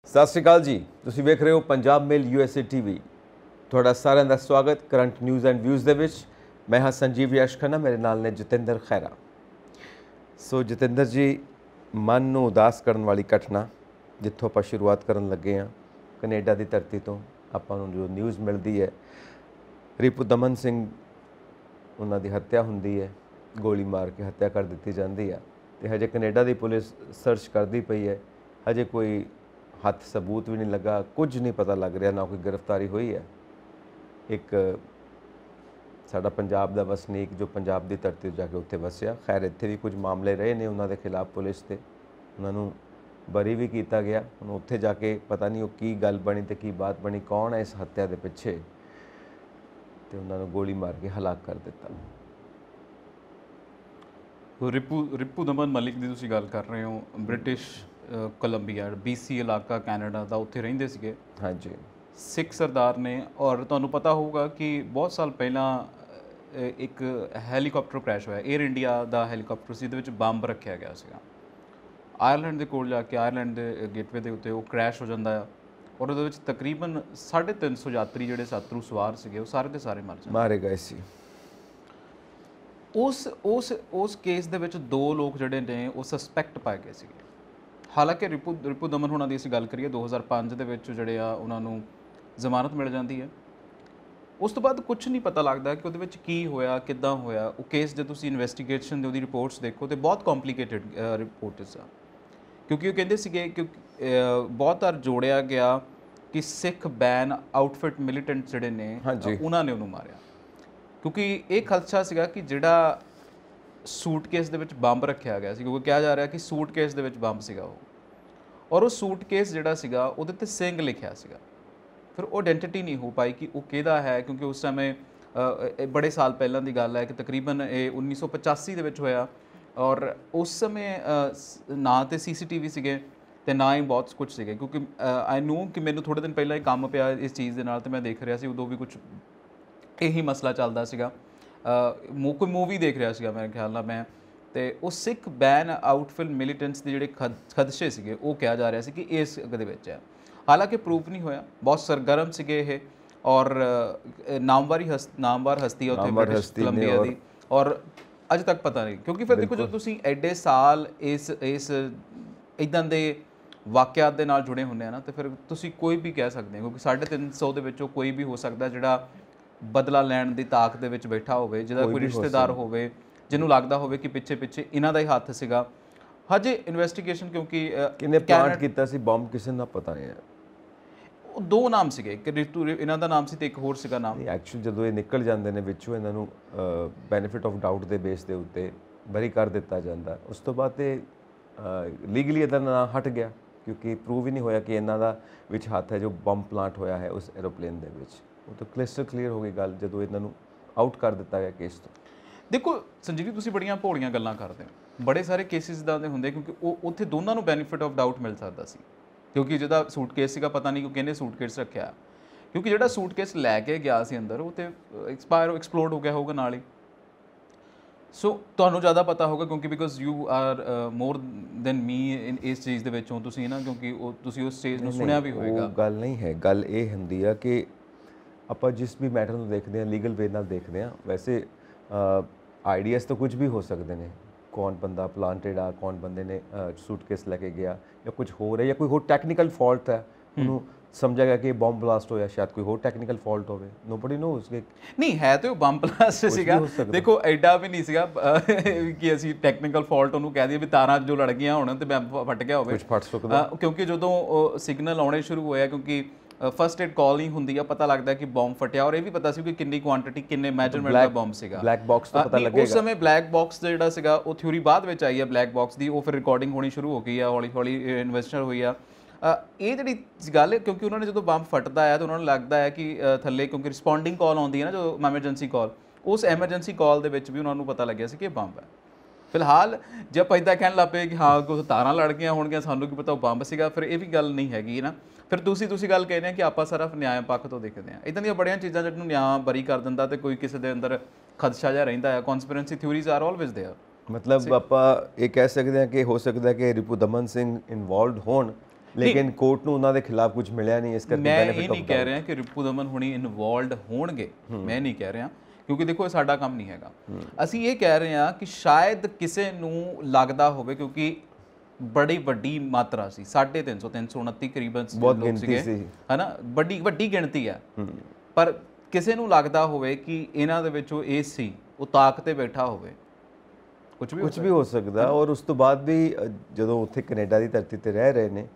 ਸਤਿ ਸ਼੍ਰੀ ਅਕਾਲ ਜੀ। ਤੁਸੀਂ ਵੇਖ ਰਹੇ ਹੋ ਪੰਜਾਬ ਮੇਲ USA TV। ਤੁਹਾਡਾ ਸਾਰਿਆਂ ਦਾ ਸਵਾਗਤ ਕਰੰਟ ਨਿਊਜ਼ ਐਂਡ ਵਿਊਜ਼ ਦੇ ਵਿੱਚ। ਮੈਂ ਹਾਂ ਸੰਜੀਵ ਯਸ਼ ਖੰਨਾ, ਮੇਰੇ ਨਾਲ ਨੇ ਜਤਿੰਦਰ ਖੈਰਾ। ਸੋ ਜਤਿੰਦਰ ਜੀ, ਮਨ ਨੂੰ ਉਦਾਸ ਕਰਨ ਵਾਲੀ ਘਟਨਾ ਜਿੱਥੋਂ ਆਪਾਂ ਸ਼ੁਰੂਆਤ ਕਰਨ ਲੱਗੇ ਹਾਂ, ਕੈਨੇਡਾ ਦੀ ਧਰਤੀ ਤੋਂ ਆਪਾਂ ਨੂੰ ਜੋ ਨਿਊਜ਼ ਮਿਲਦੀ ਹੈ, ਰਿਪੂ ਦਮਨ ਸਿੰਘ ਉਹਨਾਂ ਦੀ ਹੱਤਿਆ ਹੁੰਦੀ ਹੈ, ਗੋਲੀ ਮਾਰ ਕੇ ਹੱਤਿਆ ਕਰ ਦਿੱਤੀ ਜਾਂਦੀ ਹੈ। ਤੇ ਹਜੇ ਕੈਨੇਡਾ ਦੀ ਪੁਲਿਸ ਸਰਚ ਕਰਦੀ ਪਈ ਹੈ। ਹਜੇ ਕੋਈ ਹੱਥ ਸਬੂਤ ਵੀ ਨਹੀਂ ਲੱਗਾ, ਕੁਝ ਨਹੀਂ ਪਤਾ ਲੱਗ ਰਿਹਾ, ਨਾ ਕੋਈ ਗ੍ਰਿਫਤਾਰੀ ਹੋਈ ਹੈ। ਇੱਕ ਸਾਡਾ ਪੰਜਾਬ ਦਾ ਵਸਨੀਕ ਜੋ ਪੰਜਾਬ ਦੀ ਧਰਤੀ 'ਤੇ ਜਾ ਕੇ ਉੱਥੇ ਵਸਿਆ, ਖੈਰ ਇੱਥੇ ਵੀ ਕੁਝ ਮਾਮਲੇ ਰਹੇ ਨੇ ਉਹਨਾਂ ਦੇ ਖਿਲਾਫ ਪੁਲਿਸ ਤੇ, ਉਹਨਾਂ ਨੂੰ ਬਰੀ ਵੀ ਕੀਤਾ ਗਿਆ। ਹੁਣ ਉੱਥੇ ਜਾ ਕੇ ਪਤਾ ਨਹੀਂ ਉਹ ਕੀ ਗੱਲ ਬਣੀ ਤੇ ਕੀ ਬਾਤ ਬਣੀ, ਕੌਣ ਹੈ ਇਸ ਹੱਤਿਆ ਦੇ ਪਿੱਛੇ, ਤੇ ਉਹਨਾਂ ਨੂੰ ਗੋਲੀ ਮਾਰ ਕੇ ਹਲਾਕ ਕਰ ਦਿੱਤਾ। ਰਿਪੂ ਦਮਨ ਮਲਿਕ ਦੀ ਤੁਸੀਂ ਗੱਲ ਕਰ ਰਹੇ ਹੋ, ਬ੍ਰਿਟਿਸ਼ ਕੋਲੰਬੀਆ BC ਇਲਾਕਾ ਕੈਨੇਡਾ ਦਾ, ਉੱਥੇ ਰਹਿੰਦੇ ਸੀਗੇ। ਹਾਂਜੀ, ਸਿੱਖ ਸਰਦਾਰ ਨੇ। ਔਰ ਤੁਹਾਨੂੰ ਪਤਾ ਹੋਊਗਾ ਕਿ ਬਹੁਤ ਸਾਲ ਪਹਿਲਾਂ ਇੱਕ ਹੈਲੀਕਾਪਟਰ ਕ੍ਰੈਸ਼ ਹੋਇਆ, 에ਅਰ ਇੰਡੀਆ ਦਾ ਹੈਲੀਕਾਪਟਰ ਸੀ, ਜਿਹਦੇ ਵਿੱਚ ਬੰਬ ਰੱਖਿਆ ਗਿਆ ਸੀਗਾ। ਆਇਰਲੈਂਡ ਦੇ ਕੋਲ ਜਾ ਕੇ, ਆਇਰਲੈਂਡ ਦੇ ਗੇਟਵੇ ਦੇ ਉੱਤੇ ਉਹ ਕ੍ਰੈਸ਼ ਹੋ ਜਾਂਦਾ ਆ, ਔਰ ਉਹਦੇ ਵਿੱਚ ਤਕਰੀਬਨ 350 ਯਾਤਰੀ ਜਿਹੜੇ ਸਾਤਰੂ ਸਵਾਰ ਸੀਗੇ, ਉਹ ਸਾਰੇ ਦੇ ਸਾਰੇ ਮਾਰੇ ਗਏ ਸੀ। ਉਸ ਕੇਸ ਦੇ ਵਿੱਚ 2 ਲੋਕ ਜਿਹੜੇ ਨੇ ਉਹ ਸਸਪੈਕਟ ਪਾਏ ਗਏ ਸੀਗੇ। ਹਾਲਾਂਕਿ ਰਿਪੂ ਦਮਨ ਹੋਣਾ ਦੀ ਅਸੀਂ ਗੱਲ ਕਰੀਏ 2005 ਦੇ ਵਿੱਚ ਜਿਹੜੇ ਆ ਉਹਨਾਂ ਨੂੰ ਜ਼ਮਾਨਤ ਮਿਲ ਜਾਂਦੀ ਹੈ। ਉਸ ਤੋਂ ਬਾਅਦ ਕੁਝ ਨਹੀਂ ਪਤਾ ਲੱਗਦਾ ਕਿ ਉਹਦੇ ਵਿੱਚ ਕੀ ਹੋਇਆ, ਕਿੱਦਾਂ ਹੋਇਆ। ਉਹ ਕੇਸ ਜੇ ਤੁਸੀਂ ਇਨਵੈਸਟੀਗੇਸ਼ਨ ਦੇ ਉਹਦੀ ਰਿਪੋਰਟਸ ਦੇਖੋ ਤੇ ਬਹੁਤ ਕੰਪਲਿਕੇਟਿਡ ਰਿਪੋਰਟਸ ਆ, ਕਿਉਂਕਿ ਉਹ ਕਹਿੰਦੇ ਸੀਗੇ ਕਿ ਬਹੁਤ ਵਾਰ ਜੋੜਿਆ ਗਿਆ ਕਿ ਸਿੱਖ ਬੈਨ ਆਊਟਫਿਟ ਮਿਲੀਟੈਂਟ ਜਿਹੜੇ ਨੇ ਉਹਨਾਂ ਨੇ ਉਹਨੂੰ ਮਾਰਿਆ, ਕਿਉਂਕਿ ਇਹ ਖਦਸ਼ਾ ਸੀਗਾ ਕਿ ਜਿਹੜਾ ਸੂਟਕੇਸ ਦੇ ਵਿੱਚ ਬੰਬ ਰੱਖਿਆ ਗਿਆ ਸੀ, ਕਿਉਂਕਿ ਕਿਹਾ ਜਾ ਰਿਹਾ ਕਿ ਸੂਟਕੇਸ ਦੇ ਵਿੱਚ ਬੰਬ ਸੀਗਾ ਉਹ, ਔਰ ਉਹ ਸੂਟਕੇਸ ਜਿਹੜਾ ਸੀਗਾ ਉਹਦੇ 'ਤੇ ਸਿੰਘ ਲਿਖਿਆ ਸੀਗਾ। ਫਿਰ ਉਹ ਆਇਡੈਂਟੀਟੀ ਨਹੀਂ ਹੋ ਪਾਈ ਕਿ ਉਹ ਕਿਹਦਾ ਹੈ, ਕਿਉਂਕਿ ਉਸ ਸਮੇਂ ਬੜੇ ਸਾਲ ਪਹਿਲਾਂ ਦੀ ਗੱਲ ਹੈ ਕਿ ਤਕਰੀਬਨ ਇਹ 1985 ਦੇ ਵਿੱਚ ਹੋਇਆ, ਔਰ ਉਸ ਸਮੇਂ ਨਾ ਤੇ CCTV ਸੀਗੇ ਅਤੇ ਨਾ ਹੀ ਬਹੁਤ ਕੁਝ ਸੀਗੇ, ਕਿਉਂਕਿ ਆਈ ਨੋ ਕਿ ਮੈਨੂੰ ਥੋੜ੍ਹੇ ਦਿਨ ਪਹਿਲਾਂ ਹੀ ਕੰਮ ਪਿਆ ਇਸ ਚੀਜ਼ ਦੇ ਨਾਲ, ਅਤੇ ਮੈਂ ਦੇਖ ਰਿਹਾ ਸੀ ਉਦੋਂ ਵੀ ਕੁਝ ਇਹੀ ਮਸਲਾ ਚੱਲਦਾ ਸੀਗਾ। ਕੋਈ ਮੂਵੀ ਦੇਖ ਰਿਹਾ ਸੀਗਾ ਮੇਰੇ ਖਿਆਲ ਨਾਲ ਮੈਂ, ਅਤੇ ਉਹ ਸਿੱਖ ਬੈਨ ਆਊਟਫਿਟ ਮਿਲੀਟੈਂਟਸ ਦੇ ਜਿਹੜੇ ਖਦਸ਼ੇ ਸੀਗੇ ਉਹ ਕਿਹਾ ਜਾ ਰਿਹਾ ਸੀ ਕਿ ਇਸ ਦੇ ਵਿੱਚ ਹੈ। ਹਾਲਾਂਕਿ ਪ੍ਰੂਫ ਨਹੀਂ ਹੋਇਆ। ਬਹੁਤ ਸਰਗਰਮ ਸੀਗੇ ਇਹ, ਔਰ ਨਾਮਵਾਰ ਹਸਤੀ ਉੱਥੇ ਬ੍ਰਿਟਿਸ਼ ਕੋਲੰਬੀਆ ਦੀ, ਔਰ ਅੱਜ ਤੱਕ ਪਤਾ ਨਹੀਂ, ਕਿਉਂਕਿ ਫਿਰ ਦੇਖੋ ਜਦੋਂ ਤੁਸੀਂ ਐਡੇ ਸਾਲ ਇਸ ਇੱਦਾਂ ਦੇ ਵਾਕਿਆਤ ਦੇ ਨਾਲ ਜੁੜੇ ਹੁੰਦੇ ਆ ਨਾ, ਤੇ ਫਿਰ ਤੁਸੀਂ ਕੋਈ ਵੀ ਕਹਿ ਸਕਦੇ ਹੋ, ਕਿਉਂਕਿ 350 ਦੇ ਵਿੱਚੋਂ ਕੋਈ ਵੀ ਹੋ ਸਕਦਾ ਜਿਹੜਾ ਬਦਲਾ ਲੈਣ ਦੀ ਤਾਕ ਦੇ ਵਿੱਚ ਬੈਠਾ ਹੋਵੇ, ਜਿਹਦਾ ਕੋਈ ਰਿਸ਼ਤੇਦਾਰ ਹੋਵੇ, ਜਿਹਨੂੰ ਲੱਗਦਾ ਹੋਵੇ ਕਿ ਪਿੱਛੇ ਇਹਨਾਂ ਦਾ ਹੀ ਹੱਥ ਸੀਗਾ। ਹਜੇ ਇਨਵੈਸਟੀਗੇਸ਼ਨ, ਕਿਉਂਕਿ ਕਿਹਨੇ ਪਲਾਂਟ ਕੀਤਾ ਸੀ ਬੰਬ ਕਿਸੇ ਦਾ ਪਤਾ ਨਹੀਂ ਹੈ। ਉਹ 2 ਨਾਮ ਸੀਗੇ, ਇੱਕ ਰਿਤੂ ਇਹਨਾਂ ਦਾ ਨਾਮ ਸੀ ਤੇ ਇੱਕ ਹੋਰ ਸੀਗਾ ਨਾਮ। ਐਕਚੁਅਲੀ ਜਦੋਂ ਇਹ ਨਿਕਲ ਜਾਂਦੇ ਨੇ ਵਿੱਚੋਂ, ਇਹਨਾਂ ਨੂੰ ਬੈਨੀਫਿਟ ਆਫ ਡਾਊਟ ਦੇ ਬੇਸ ਦੇ ਉੱਤੇ ਬਰੀ ਕਰ ਦਿੱਤਾ ਜਾਂਦਾ। ਉਸ ਤੋਂ ਬਾਅਦ ਤੇ ਲੀਗਲੀ ਇਹਦਾ ਨਾਂ ਹਟ ਗਿਆ, ਕਿਉਂਕਿ ਪ੍ਰੂਵ ਹੀ ਨਹੀਂ ਹੋਇਆ ਕਿ ਇਹਨਾਂ ਦਾ ਵਿੱਚ ਹੱਥ ਹੈ ਜੋ ਬੰਬ ਪਲਾਂਟ ਹੋਇਆ ਹੈ ਉਸ ਐਰੋਪਲੇਨ ਦੇ ਵਿੱਚ। ਉਹ ਤਾਂ ਕ੍ਰਿਸਟਲ ਕਲੀਅਰ ਹੋ ਗਈ ਗੱਲ ਜਦੋਂ ਇਹਨਾਂ ਨੂੰ ਆਊਟ ਕਰ ਦਿੱਤਾ ਗਿਆ ਕੇਸ ਤੋਂ। ਦੇਖੋ ਸੰਜੀਵ ਜੀ, ਤੁਸੀਂ ਬੜੀਆਂ ਭੋਲੀਆਂ ਗੱਲਾਂ ਕਰਦੇ ਹੋ। ਬੜੇ ਸਾਰੇ ਕੇਸਿਸ ਇੱਦਾਂ ਦੇ ਹੁੰਦੇ, ਕਿਉਂਕਿ ਉਹ ਉੱਥੇ ਦੋਨਾਂ ਨੂੰ ਬੈਨੀਫਿਟ ਆਫ ਡਾਊਟ ਮਿਲ ਸਕਦਾ ਸੀ, ਕਿਉਂਕਿ ਜਿਹਦਾ ਸੂਟਕੇਸ ਸੀਗਾ ਪਤਾ ਨਹੀਂ ਕਿਹਨੇ ਸੂਟਕੇਸ ਰੱਖਿਆ, ਕਿਉਂਕਿ ਜਿਹੜਾ ਸੂਟਕੇਸ ਲੈ ਕੇ ਗਿਆ ਸੀ ਅੰਦਰ ਉਹ ਤੇ ਐਕਸਪਲੋਡ ਹੋ ਗਿਆ ਹੋਊਗਾ ਨਾਲ ਹੀ। ਸੋ ਤੁਹਾਨੂੰ ਜ਼ਿਆਦਾ ਪਤਾ ਹੋਊਗਾ, ਕਿਉਂਕਿ because you are more than me ਇਸ ਚੀਜ਼ ਦੇ ਵਿੱਚੋਂ ਤੁਸੀਂ ਨਾ, ਕਿਉਂਕਿ ਤੁਸੀਂ ਉਸ ਚੀਜ਼ ਨੂੰ ਸੁਣਿਆ ਵੀ ਹੋਏਗਾ। ਉਹ ਗੱਲ ਨਹੀਂ ਹੈ। ਗੱਲ ਇਹ ਹੁੰਦੀ ਆ ਕਿ ਆਪਾਂ ਜਿਸ ਵੀ ਮੈਟਰ ਨੂੰ ਦੇਖਦੇ ਹਾਂ ਲੀਗਲ ਵੇ ਨਾਲ ਦੇਖਦੇ ਹਾਂ। ਵੈਸੇ ਆਈਡੀਆਸ ਤਾਂ ਕੁਝ ਵੀ ਹੋ ਸਕਦੇ ਨੇ, ਕੌਣ ਬੰਦਾ ਪਲਾਂਟਡ ਆ, ਕੌਣ ਬੰਦੇ ਨੇ ਸੂਟਕੇਸ ਲੈ ਕੇ ਗਿਆ, ਜਾਂ ਕੁਝ ਹੋਰ ਹੈ, ਜਾਂ ਕੋਈ ਹੋਰ ਟੈਕਨੀਕਲ ਫਾਲਟ ਹੈ, ਉਹਨੂੰ ਸਮਝਿਆ ਗਿਆ ਕਿ ਬੰਬ ਬਲਾਸਟ ਹੋਇਆ, ਸ਼ਾਇਦ ਕੋਈ ਹੋਰ ਟੈਕਨੀਕਲ ਫਾਲਟ ਹੋਵੇ। Nobody knows. ਨਹੀਂ ਹੈ ਤੇ ਉਹ ਬੰਬ ਬਲਾਸਟ ਸੀਗਾ, ਦੇਖੋ ਐਡਾ ਵੀ ਨਹੀਂ ਸੀਗਾ ਕਿ ਅਸੀਂ ਟੈਕਨੀਕਲ ਫਾਲਟ ਉਹਨੂੰ ਕਹਿ ਦਈਏ ਵੀ ਤਾਰਾਂ ਜੋ ਲੜ ਗਈਆਂ ਹੋਣ ਤੇ ਬੰਬ ਫਟ ਗਿਆ ਹੋਵੇ, ਕਿਉਂਕਿ ਜਦੋਂ ਸਿਗਨਲ ਆਉਣੇ ਸ਼ੁਰੂ ਹੋਇਆ, ਕਿਉਂਕਿ ਫਸਟ ਏਡ ਕਾਲ ਨਹੀਂ ਹੁੰਦੀ ਆ, ਪਤਾ ਲੱਗਦਾ ਕਿ ਬੰਬ ਫਟਿਆ, ਔਰ ਇਹ ਵੀ ਪਤਾ ਸੀ ਕਿ ਕਿੰਨੀ ਕੁਆਂਟੀਟੀ, ਕਿੰਨੇ ਮੈਜਰਮੈਂਟ ਦਾ ਬੰਬ ਸੀਗਾ। ਬਲੈਕ ਬਾਕਸ ਤੋਂ ਪਤਾ ਲੱਗੇਗਾ। ਉਸ ਸਮੇਂ ਬਲੈਕ ਬਾਕਸ ਦਾ ਜਿਹੜਾ ਸੀਗਾ ਉਹ ਥਿਊਰੀ ਬਾਅਦ ਵਿੱਚ ਆਈ ਹੈ ਬਲੈਕ ਬਾਕਸ ਦੀ, ਉਹ ਫਿਰ ਰਿਕਾਰਡਿੰਗ ਹੋਣੀ ਸ਼ੁਰੂ ਹੋ ਗਈ ਆ, ਹੌਲੀ ਹੌਲੀ ਇਨਵੈਸਟਰ ਹੋਈ ਆ। ਇਹ ਜਿਹੜੀ ਗੱਲ ਹੈ, ਕਿਉਂਕਿ ਉਹਨਾਂ ਨੇ ਜਦੋਂ ਬੰਬ ਫਟਦਾ ਹੈ ਤਾਂ ਉਹਨਾਂ ਨੂੰ ਲੱਗਦਾ ਹੈ ਕਿ ਥੱਲੇ, ਕਿਉਂਕਿ ਰਿਸਪੌਂਡਿੰਗ ਕਾਲ ਆਉਂਦੀ ਹੈ ਨਾ ਜੋ ਐਮਰਜੈਂਸੀ ਕਾਲ, ਉਸ ਐਮਰਜੈਂਸੀ ਕਾਲ ਦੇ ਵਿੱਚ ਵੀ ਉਹਨਾਂ ਨੂੰ ਪਤਾ ਲੱਗਿਆ ਸੀ ਕਿ ਇਹ ਬੰਬ ਹੈ। ਫਿਲਹਾਲ ਜੇ ਆਪਾਂ ਇੱਦਾਂ ਕਹਿਣ ਲੱਗ ਪਏ ਕਿ ਹਾਂ ਕੁਝ ਤਾਰਾਂ ਲੜ ਗਈਆਂ ਹੋਣਗੀਆਂ, ਸਾਨੂੰ ਕੀ ਪਤਾ ਉਹ ਬੰਬ ਸੀਗਾ, ਫਿਰ ਇਹ ਵੀ ਗੱਲ ਨਹੀਂ ਹੈਗੀ ਨਾ। ਫਿਰ ਤੁਸੀਂ ਗੱਲ ਕਹਿੰਦੇ ਆ ਕਿ ਆਪਾਂ ਸਿਰਫ ਨਿਆਂ ਪੱਖ ਤੋਂ ਦੇਖਦੇ ਹਾਂ। ਇੱਦਾਂ ਦੀਆਂ ਬੜੀਆਂ ਚੀਜ਼ਾਂ ਜਿਹਨੂੰ ਨਿਆਂ ਬਰੀ ਕਰ ਦਿੰਦਾ ਤੇ ਕੋਈ ਕਿਸੇ ਦੇ ਅੰਦਰ ਖਦਸ਼ਾ ਜਿਹਾ ਰਹਿੰਦਾ ਹੈ। ਕਨਸਪੀਰੈਂਸੀ ਥਿਊਰੀਜ਼ ਆਰ ਆਲਵੇਜ਼ ਦੇਅਰ। ਮਤਲਬ ਆਪਾਂ ਇਹ ਕਹਿ ਸਕਦੇ ਹਾਂ ਕਿ ਹੋ ਸਕਦਾ ਕਿ ਰਿਪੂ ਦਮਨ ਸਿੰਘ ਇਨਵੋਲਵਡ ਹੋਣ ਲੇਕਿਨ ਕੋਰਟ ਨੂੰ ਉਹਨਾਂ ਦੇ ਖਿਲਾਫ ਕੁਝ ਮਿਲਿਆ ਨਹੀਂ, ਇਸ ਕਰਕੇ ਮੈਂ ਇਹ ਨਹੀਂ ਕਹਿ ਰਿਹਾ ਕਿ ਰਿਪੂ ਦਮਨ ਹੁਣੀ ਇਨਵੋਲਵਡ ਹੋਣਗੇ, ਮੈਂ ਨਹੀਂ ਕਹਿ ਰਿਹਾ, ਕਿਉਂਕਿ ਦੇਖੋ ਇਹ ਸਾਡਾ ਕੰਮ ਨਹੀਂ ਹੈਗਾ। ਅਸੀਂ ਇਹ ਕਹਿ ਰਹੇ ਹਾਂ ਕਿ ਸ਼ਾਇਦ ਕਿਸੇ ਨੂੰ ਲੱਗਦਾ ਹੋਵੇ, ਕਿਉਂਕਿ ਬੜੀ ਵੱਡੀ ਮਾਤਰਾ ਸੀ, 350 329 ਕਰੀਬਨ ਲੋਕ ਸੀਗੇ, ਹਨਾ, ਵੱਡੀ ਗਿਣਤੀ ਹੈ, ਪਰ ਕਿਸੇ ਨੂੰ ਲੱਗਦਾ ਹੋਵੇ ਕਿ ਇਹਨਾਂ ਦੇ ਵਿੱਚੋਂ ਇਹ ਸੀ, ਉਹ ਤਾਕ ਤੇ ਬੈਠਾ ਹੋਵੇ, ਕੁਝ ਵੀ ਹੋ ਸਕਦਾ। ਔਰ ਉਸ ਤੋਂ ਬਾਅਦ ਵੀ ਜਦੋਂ ਉੱਥੇ ਕੈਨੇਡਾ ਦੀ ਧਰਤੀ ਤੇ ਰਹਿ ਰਹੇ ਨੇ,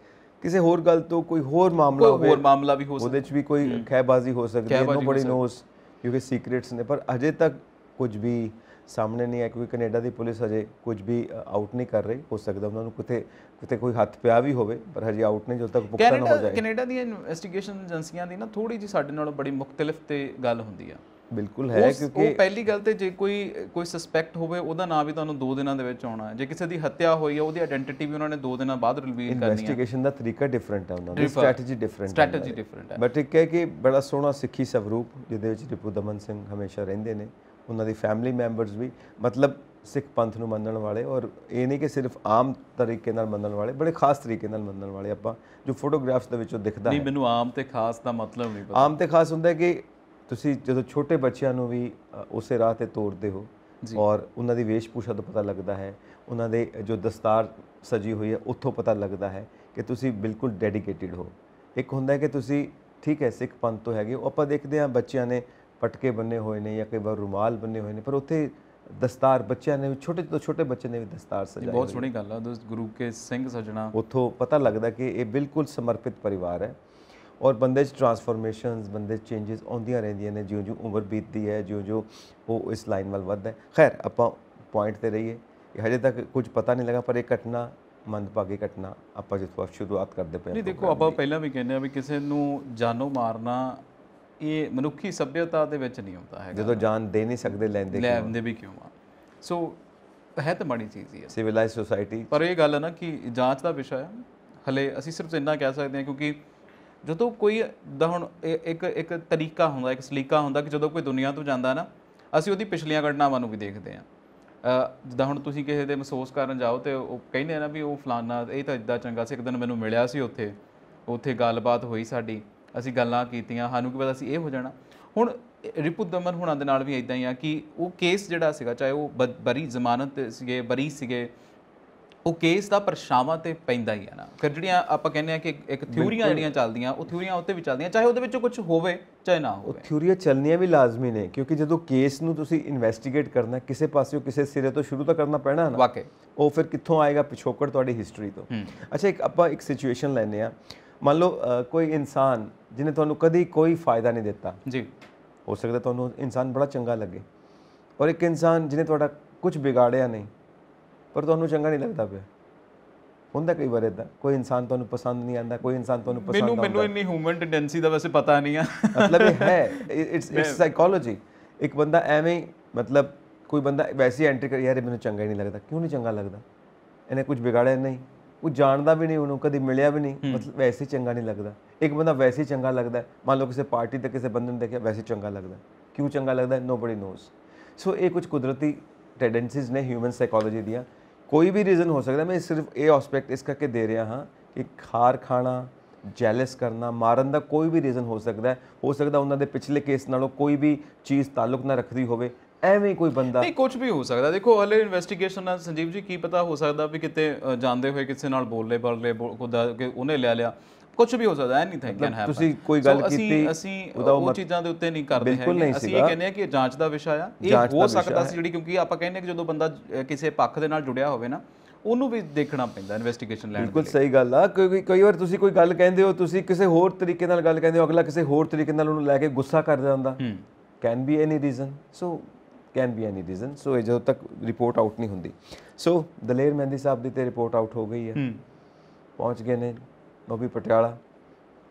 ਕਿਸੇ ਹੋਰ ਗੱਲ ਤੋਂ ਕੋਈ ਹੋਰ ਮਾਮਲਾ ਹੋਵੇ, ਹੋਰ ਮਾਮਲਾ ਵੀ ਹੋ ਸਕਦਾ, ਉਹਦੇ 'ਚ ਵੀ ਕੋਈ ਖਹਿਬਾਜ਼ੀ ਹੋ ਸਕਦੀ ਹੈ, ਨੋਬਡੀ ਨੋਸ, ਕਿਉਂਕਿ ਸੀਕ੍ਰੇਟਸ ਨੇ। ਪਰ ਅਜੇ ਤੱਕ ਕੁਝ ਵੀ ਸਾਹਮਣੇ ਨਹੀਂ ਆਇਆ, ਕਿਉਂਕਿ ਕੈਨੇਡਾ ਦੀ ਪੁਲਿਸ ਹਜੇ ਕੁਝ ਵੀ ਆਊਟ ਨਹੀਂ ਕਰ ਰਹੀ। ਹੋ ਸਕਦਾ ਉਹਨਾਂ ਨੂੰ ਕਿਤੇ ਕੋਈ ਹੱਥ ਪਿਆ ਵੀ ਹੋਵੇ, ਪਰ ਹਜੇ ਆਊਟ ਨਹੀਂ, ਜਦੋਂ ਤੱਕ ਪੁਖਤਾ ਨਾ ਹੋ ਜਾਏ। ਕੈਨੇਡਾ ਦੀਆਂ ਇਨਵੈਸਟੀਗੇਸ਼ਨ ਏਜੰਸੀਆਂ ਦੀ ਨਾ ਥੋੜੀ ਜਿਹੀ ਸਾਡੇ ਨਾਲੋਂ ਬੜੀ ਮੁਖਤਲਿਫ ਤੇ ਗੱਲ ਹੁੰਦੀ ਆ। ਬਿਲਕੁਲ ਹੈ, ਕਿਉਂਕਿ ਉਹ ਪਹਿਲੀ ਗੱਲ ਤੇ ਜੇ ਕੋਈ ਸਸਪੈਕਟ ਹੋਵੇ, ਉਹਦਾ ਨਾਮ ਵੀ ਤੁਹਾਨੂੰ 2 ਦਿਨਾਂ ਦੇ ਵਿੱਚ ਆਉਣਾ ਹੈ। ਜੇ ਕਿਸੇ ਦੀ ਹੱਤਿਆ ਹੋਈ ਹੈ, ਉਹਦੀ ਆਇਡੈਂਟੀਟੀ ਵੀ ਉਹਨਾਂ ਨੇ 2 ਦਿਨਾਂ ਬਾਅਦ ਰਿਵੀਲ ਕਰਨੀ ਹੈ। ਇਨਵੈਸਟੀਗੇਸ਼ਨ ਦਾ ਤਰੀਕਾ ਡਿਫਰੈਂਟ ਹੈ, ਉਹਨਾਂ ਦੀ ਸਟ੍ਰੈਟਜੀ ਡਿਫਰੈਂਟ ਹੈ। ਬਟ ਇੱਕ ਹੈ ਕਿ ਬੜਾ ਸੋਹਣਾ ਸਿੱਖੀ ਸਵਰੂਪ, ਜਿਹਦੇ ਵਿੱਚ ਰਿਪੂ ਦਮਨ ਸਿੰਘ ਹਮੇਸ਼ਾ ਰਹਿੰਦੇ ਨੇ, ਉਹਨਾਂ ਦੀ ਫੈਮਿਲੀ ਮੈਂਬਰਸ ਵੀ, ਮਤਲਬ ਸਿੱਖ ਪੰਥ ਨੂੰ ਮੰਨਣ ਵਾਲੇ, ਔਰ ਇਹ ਨਹੀਂ ਕਿ ਸਿਰਫ ਆਮ ਤਰੀਕੇ ਨਾਲ ਮੰਨਣ ਵਾਲੇ, ਬੜੇ ਖਾਸ ਤਰੀਕੇ ਨਾਲ ਮੰਨਣ ਵਾਲੇ। ਆਪਾਂ ਜੋ ਫੋਟੋਗ੍ਰਾਫਸ ਦੇ ਵਿੱਚੋਂ ਦਿਖਦਾ ਹੈ, ਨਹੀਂ, ਮੈਨੂੰ ਆਮ ਤੇ ਖਾਸ ਦਾ ਮਤਲਬ ਨਹੀਂ ਪਤਾ। ਆਮ ਤੇ ਖਾਸ ਹੁੰਦਾ ਕਿ ਤੁਸੀਂ ਜਦੋਂ ਛੋਟੇ ਬੱਚਿਆਂ ਨੂੰ ਵੀ ਉਸੇ ਰਾਹ ਤੇ ਤੋਰਦੇ ਹੋ, ਔਰ ਉਹਨਾਂ ਦੀ ਵੇਸ਼ਭੂਸ਼ਾ ਤੋਂ ਪਤਾ ਲੱਗਦਾ ਹੈ, ਉਹਨਾਂ ਦੇ ਜੋ ਦਸਤਾਰ ਸਜੀ ਹੋਈ ਹੈ ਉੱਥੋਂ ਪਤਾ ਲੱਗਦਾ ਹੈ ਕਿ ਤੁਸੀਂ ਬਿਲਕੁਲ ਡੈਡੀਕੇਟਿਡ ਹੋ। ਇੱਕ ਹੁੰਦਾ ਕਿ ਤੁਸੀਂ ਠੀਕ ਹੈ ਸਿੱਖ ਪੰਥ ਤੋਂ ਹੈਗੇ ਹੋ, ਆਪਾਂ ਦੇਖਦੇ ਹਾਂ ਬੱਚਿਆਂ ਨੇ ਪਟਕੇ ਬੰਨੇ ਹੋਏ ਨੇ ਜਾਂ ਕਈ ਵਾਰ ਰੁਮਾਲ ਬੰਨੇ ਹੋਏ ਨੇ, ਪਰ ਉੱਥੇ ਦਸਤਾਰ ਬੱਚਿਆਂ ਨੇ, ਛੋਟੇ ਤੋਂ ਛੋਟੇ ਬੱਚੇ ਨੇ ਵੀ ਦਸਤਾਰ ਸਜਾਈ। ਬਹੁਤ ਸੋਹਣੀ ਗੱਲ ਆ, ਗੁਰੂ ਕੇ ਸਿੰਘ ਸਜਣਾ, ਉੱਥੋਂ ਪਤਾ ਲੱਗਦਾ ਕਿ ਇਹ ਬਿਲਕੁਲ ਸਮਰਪਿਤ ਪਰਿਵਾਰ ਹੈ। ਔਰ ਬੰਦੇ 'ਚ ਟਰਾਂਸਫੋਰਮੇਸ਼ਨਸ, ਬੰਦੇ 'ਚ ਚੇਂਜਸ ਆਉਂਦੀਆਂ ਰਹਿੰਦੀਆਂ ਨੇ, ਜਿਉਂ ਉਮਰ ਬੀਤਦੀ ਹੈ, ਜਿਉਂ ਉਹ ਇਸ ਲਾਈਨ ਵੱਲ ਵੱਧਦਾ ਹੈ। ਖੈਰ, ਆਪਾਂ ਪੁਆਇੰਟ 'ਤੇ ਰਹੀਏ, ਹਜੇ ਤੱਕ ਕੁਝ ਪਤਾ ਨਹੀਂ ਲੱਗਾ, ਪਰ ਇਹ ਘਟਨਾ ਮੰਦਭਾਗੀ ਘਟਨਾ ਆਪਾਂ ਜਿੱਥੋਂ ਸ਼ੁਰੂਆਤ ਕਰਦੇ ਪਏ। ਨਹੀਂ ਦੇਖੋ, ਆਪਾਂ ਪਹਿਲਾਂ ਵੀ ਕਹਿੰਦੇ ਆ ਵੀ ਕਿਸੇ ਨੂੰ ਜਾਨੋਂ ਮਾਰਨਾ ਇਹ ਮਨੁੱਖੀ ਸੱਭਿਅਤਾ ਦੇ ਵਿੱਚ ਨਹੀਂ ਆਉਂਦਾ ਹੈਗਾ। ਜਦੋਂ ਜਾਨ ਦੇ ਨਹੀਂ ਸਕਦੇ, ਲੈਂਦੇ ਵੀ ਕਿਉਂ ਆ? ਸੋ ਹੈ ਤਾਂ ਮਾੜੀ ਚੀਜ਼ ਹੀ ਹੈ ਸਿਵਲਾਈਜ਼ਡ ਸੋਸਾਇਟੀ। ਪਰ ਇਹ ਗੱਲ ਹੈ ਨਾ ਕਿ ਜਾਂਚ ਦਾ ਵਿਸ਼ਾ ਹੈ, ਹਲੇ ਅਸੀਂ ਸਿਰਫ ਇੰਨਾ ਕਹਿ ਸਕਦੇ ਹਾਂ, ਕਿਉਂਕਿ ਜਦੋਂ ਕੋਈ ਦਾ ਹੁਣ ਇੱਕ ਤਰੀਕਾ ਹੁੰਦਾ, ਇੱਕ ਸਲੀਕਾ ਹੁੰਦਾ ਕਿ ਜਦੋਂ ਕੋਈ ਦੁਨੀਆ ਤੋਂ ਜਾਂਦਾ ਨਾ, ਅਸੀਂ ਉਹਦੀ ਪਿਛਲੀਆਂ ਘਟਨਾਵਾਂ ਨੂੰ ਵੀ ਦੇਖਦੇ ਹਾਂ। ਜਿੱਦਾਂ ਹੁਣ ਤੁਸੀਂ ਕਿਸੇ ਦੇ ਮਹਿਸੂਸ ਕਰਨ ਜਾਓ ਤੇ ਉਹ ਕਹਿੰਦੇ ਆ ਨਾ ਵੀ ਉਹ ਫਲਾਨਾ ਇਹ ਤਾਂ ਇੱਦਾਂ ਚੰਗਾ ਸੀ, ਇੱਕ ਦਿਨ ਮੈਨੂੰ ਮਿਲਿਆ ਸੀ ਉੱਥੇ ਗੱਲਬਾਤ ਹੋਈ ਸਾਡੀ, ਅਸੀਂ ਗੱਲਾਂ ਕੀਤੀਆਂ, ਸਾਨੂੰ ਕੀ ਪਤਾ ਸੀ ਇਹ ਹੋ ਜਾਣਾ। ਹੁਣ ਰਿਪੂ ਦਮਨ ਹੁਣਾਂ ਦੇ ਨਾਲ ਵੀ ਇੱਦਾਂ ਹੀ ਆ ਕਿ ਉਹ ਕੇਸ ਜਿਹੜਾ ਸੀਗਾ, ਚਾਹੇ ਉਹ ਬਰੀ ਜ਼ਮਾਨਤ ਸੀਗੇ, ਬਰੀ ਸੀਗੇ, ਉਹ ਕੇਸ ਦਾ ਪਰਛਾਵਾਂ ਤੇ ਪੈਂਦਾ ਹੀ ਹੈ ਨਾ। ਫਿਰ ਜਿਹੜੀਆਂ ਆਪਾਂ ਕਹਿੰਦੇ ਆ ਕਿ ਇੱਕ ਥਿਊਰੀਆਂ ਜਿਹੜੀਆਂ ਚੱਲਦੀਆਂ, ਉਹ ਥਿਊਰੀਆਂ ਉੱਤੇ ਵੀ ਚੱਲਦੀਆਂ, ਚਾਹੇ ਉਹਦੇ ਵਿੱਚੋਂ ਕੁਝ ਹੋਵੇ ਚਾਹੇ ਨਾ ਹੋਵੇ। ਉਹ ਥਿਊਰੀਆਂ ਚੱਲਣੀਆਂ ਵੀ ਲਾਜ਼ਮੀ ਨੇ, ਕਿਉਂਕਿ ਜਦੋਂ ਕੇਸ ਨੂੰ ਤੁਸੀਂ ਇਨਵੈਸਟੀਗੇਟ ਕਰਨਾ, ਕਿਸੇ ਪਾਸਿਓਂ ਕਿਸੇ ਸਿਰੇ ਤੋਂ ਸ਼ੁਰੂ ਤਾਂ ਕਰਨਾ ਪੈਣਾ ਨਾ। ਵਾਕਈ ਉਹ ਫਿਰ ਕਿੱਥੋਂ ਆਏਗਾ? ਪਿਛੋਕੜ ਤੁਹਾਡੀ ਹਿਸਟਰੀ ਤੋਂ। ਅੱਛਾ, ਆਪਾਂ ਇੱਕ ਸਿਚੁਏਸ਼ਨ ਲੈਂਦੇ ਹਾਂ। ਮੰਨ ਲਓ ਕੋਈ ਇਨਸਾਨ ਜਿਹਨੇ ਤੁਹਾਨੂੰ ਕਦੀ ਕੋਈ ਫਾਇਦਾ ਨਹੀਂ ਦਿੱਤਾ ਜੀ, ਹੋ ਸਕਦਾ ਤੁਹਾਨੂੰ ਇਨਸਾਨ ਬੜਾ ਚੰਗਾ ਲੱਗੇ, ਔਰ ਇੱਕ ਇਨਸਾਨ ਜਿਹਨੇ ਤੁਹਾਡਾ ਕੁਝ ਵਿਗਾੜਿਆ ਨਹੀਂ ਪਰ ਤੁਹਾਨੂੰ ਚੰਗਾ ਨਹੀਂ ਲੱਗਦਾ ਪਿਆ। ਹੁੰਦਾ ਕਈ ਵਾਰ ਇੱਦਾਂ, ਕੋਈ ਇਨਸਾਨ ਤੁਹਾਨੂੰ ਪਸੰਦ ਨਹੀਂ ਆਉਂਦਾ, ਕੋਈ ਇਨਸਾਨ ਤੁਹਾਨੂੰ ਪਸੰਦ ਆਉਂਦਾ। ਮੈਨੂੰ ਇੰਨੀ ਹਿਊਮਨ ਟੈਂਡੈਂਸੀ ਦਾ ਵੈਸੇ ਪਤਾ ਨਹੀਂ ਆ, ਮਤਲਬ ਇਹ ਹੈ, ਇਟਸ ਸਾਈਕੋਲੋਜੀ। ਇੱਕ ਬੰਦਾ ਐਵੇਂ, ਮਤਲਬ ਕੋਈ ਬੰਦਾ ਵੈਸੇ ਐਂਟਰੀ ਕਰ, ਯਾਰ ਮੈਨੂੰ ਚੰਗਾ ਹੀ ਨਹੀਂ ਲੱਗਦਾ। ਕਿਉਂ ਨਹੀਂ ਚੰਗਾ ਲੱਗਦਾ? ਇਹਨੇ ਕੁਝ ਵਿਗਾੜਿਆ ਨਹੀਂ, ਕੁਝ ਜਾਣਦਾ ਵੀ ਨਹੀਂ, ਉਹਨੂੰ ਕਦੀ ਮਿਲਿਆ ਵੀ ਨਹੀਂ, ਮਤਲਬ ਵੈਸੇ ਹੀ ਚੰਗਾ ਨਹੀਂ ਲੱਗਦਾ। ਇੱਕ ਬੰਦਾ ਵੈਸੇ ਹੀ ਚੰਗਾ ਲੱਗਦਾ, ਮੰਨ ਲਓ ਕਿਸੇ ਪਾਰਟੀ ਤੇ ਕਿਸੇ ਬੰਦੇ ਨੂੰ ਦੇਖਿਆ, ਵੈਸੇ ਚੰਗਾ ਲੱਗਦਾ। ਕਿਉਂ ਚੰਗਾ ਲੱਗਦਾ? Nobody knows. ਸੋ ਇਹ ਕੁਝ ਕੁਦਰਤੀ ਟੈਂਡੈਂਸੀਜ਼ ਨੇ ਹਿਊਮਨ ਸਾਈਕੋਲੋਜੀ ਦੀਆਂ। ਕੋਈ ਵੀ ਰੀਜ਼ਨ ਹੋ ਸਕਦਾ, ਮੈਂ ਸਿਰਫ ਇਹ ਐਸਪੈਕਟ ਇਸ ਕਰਕੇ ਦੇ ਰਿਹਾ ਹਾਂ ਕਿ ਖਾਰ ਖਾਣਾ, ਜੈਲਸ ਕਰਨਾ, ਮਾਰਨ ਦਾ ਕੋਈ ਵੀ ਰੀਜ਼ਨ ਹੋ ਸਕਦਾ। ਹੋ ਸਕਦਾ ਉਹਨਾਂ ਦੇ ਪਿਛਲੇ ਕੇਸ ਨਾਲੋਂ ਕੋਈ ਵੀ ਚੀਜ਼ ਤਾਲੁਕ ਨਾ ਰੱਖਦੀ ਹੋਵੇ, ਐਵੇਂ ਕੋਈ ਬੰਦਾ, ਨਹੀਂ ਕੁਝ ਵੀ ਹੋ ਸਕਦਾ। ਦੇਖੋ ਹਲੇ ਇਨਵੈਸਟੀਗੇਸ਼ਨ ਨਾਲ ਸੰਜੀਵ ਜੀ ਕੀ ਪਤਾ, ਹੋ ਸਕਦਾ ਵੀ ਕਿਤੇ ਜਾਂਦੇ ਹੋਏ ਕਿਸੇ ਨਾਲ ਬੋਲੇ ਕਿ ਉਹਨੇ ਲੈ ਲਿਆ, ਕੁਝ ਵੀ ਹੋ ਸਕਦਾ। Anything can happen. ਤੁਸੀਂ ਕੋਈ ਗੱਲ ਕੀਤੀ, ਅਸੀਂ ਉਹ ਚੀਜ਼ਾਂ ਦੇ ਉੱਤੇ ਨਹੀਂ ਕਰਦੇ ਹੈਗੇ। ਅਸੀਂ ਇਹ ਕਹਿੰਦੇ ਹਾਂ ਕਿ ਜਾਂਚ ਦਾ ਵਿਸ਼ਾ ਆ, ਇਹ ਹੋ ਸਕਦਾ ਸੀ ਜਿਹੜੀ, ਕਿਉਂਕਿ ਆਪਾਂ ਕਹਿੰਦੇ ਕਿ ਜਦੋਂ ਬੰਦਾ ਕਿਸੇ ਪੱਖ ਦੇ ਨਾਲ ਜੁੜਿਆ ਹੋਵੇ ਨਾ, ਉਹਨੂੰ ਵੀ ਦੇਖਣਾ ਪੈਂਦਾ ਇਨਵੈਸਟੀਗੇਸ਼ਨ ਲੈਣ। ਬਿਲਕੁਲ ਸਹੀ ਗੱਲ ਆ, ਕਿਉਂਕਿ ਕਈ ਵਾਰ ਤੁਸੀਂ ਕੋਈ ਗੱਲ ਕਹਿੰਦੇ ਹੋ, ਤੁਸੀਂ ਕਿਸੇ ਹੋਰ ਤਰੀਕੇ ਨਾਲ ਗੱਲ ਕਹਿੰਦੇ ਹੋ, ਅਗਲਾ ਕਿਸੇ ਹੋਰ ਤਰੀਕੇ ਨਾਲ ਉਹਨੂੰ ਲੈ ਕੇ ਗੁੱਸਾ ਕਰ ਜਾਂਦਾ। Can be any reason, so can be any reason. So ਇਹ ਜਦੋਂ ਤੱਕ ਰਿਪੋਰਟ ਆਊਟ ਨਹੀਂ ਹੁੰਦੀ। ਸੋ ਦਲੇਰ ਮਹਿੰਦੀ ਸਾਹਿਬ ਦੀ ਤੇ ਰਿਪੋਰਟ ਆਊਟ ਹੋ ਗਈ ਹੈ, ਪਹੁੰਚ ਗਏ ਨੇ ਉਹ ਵੀ ਪਟਿਆਲਾ।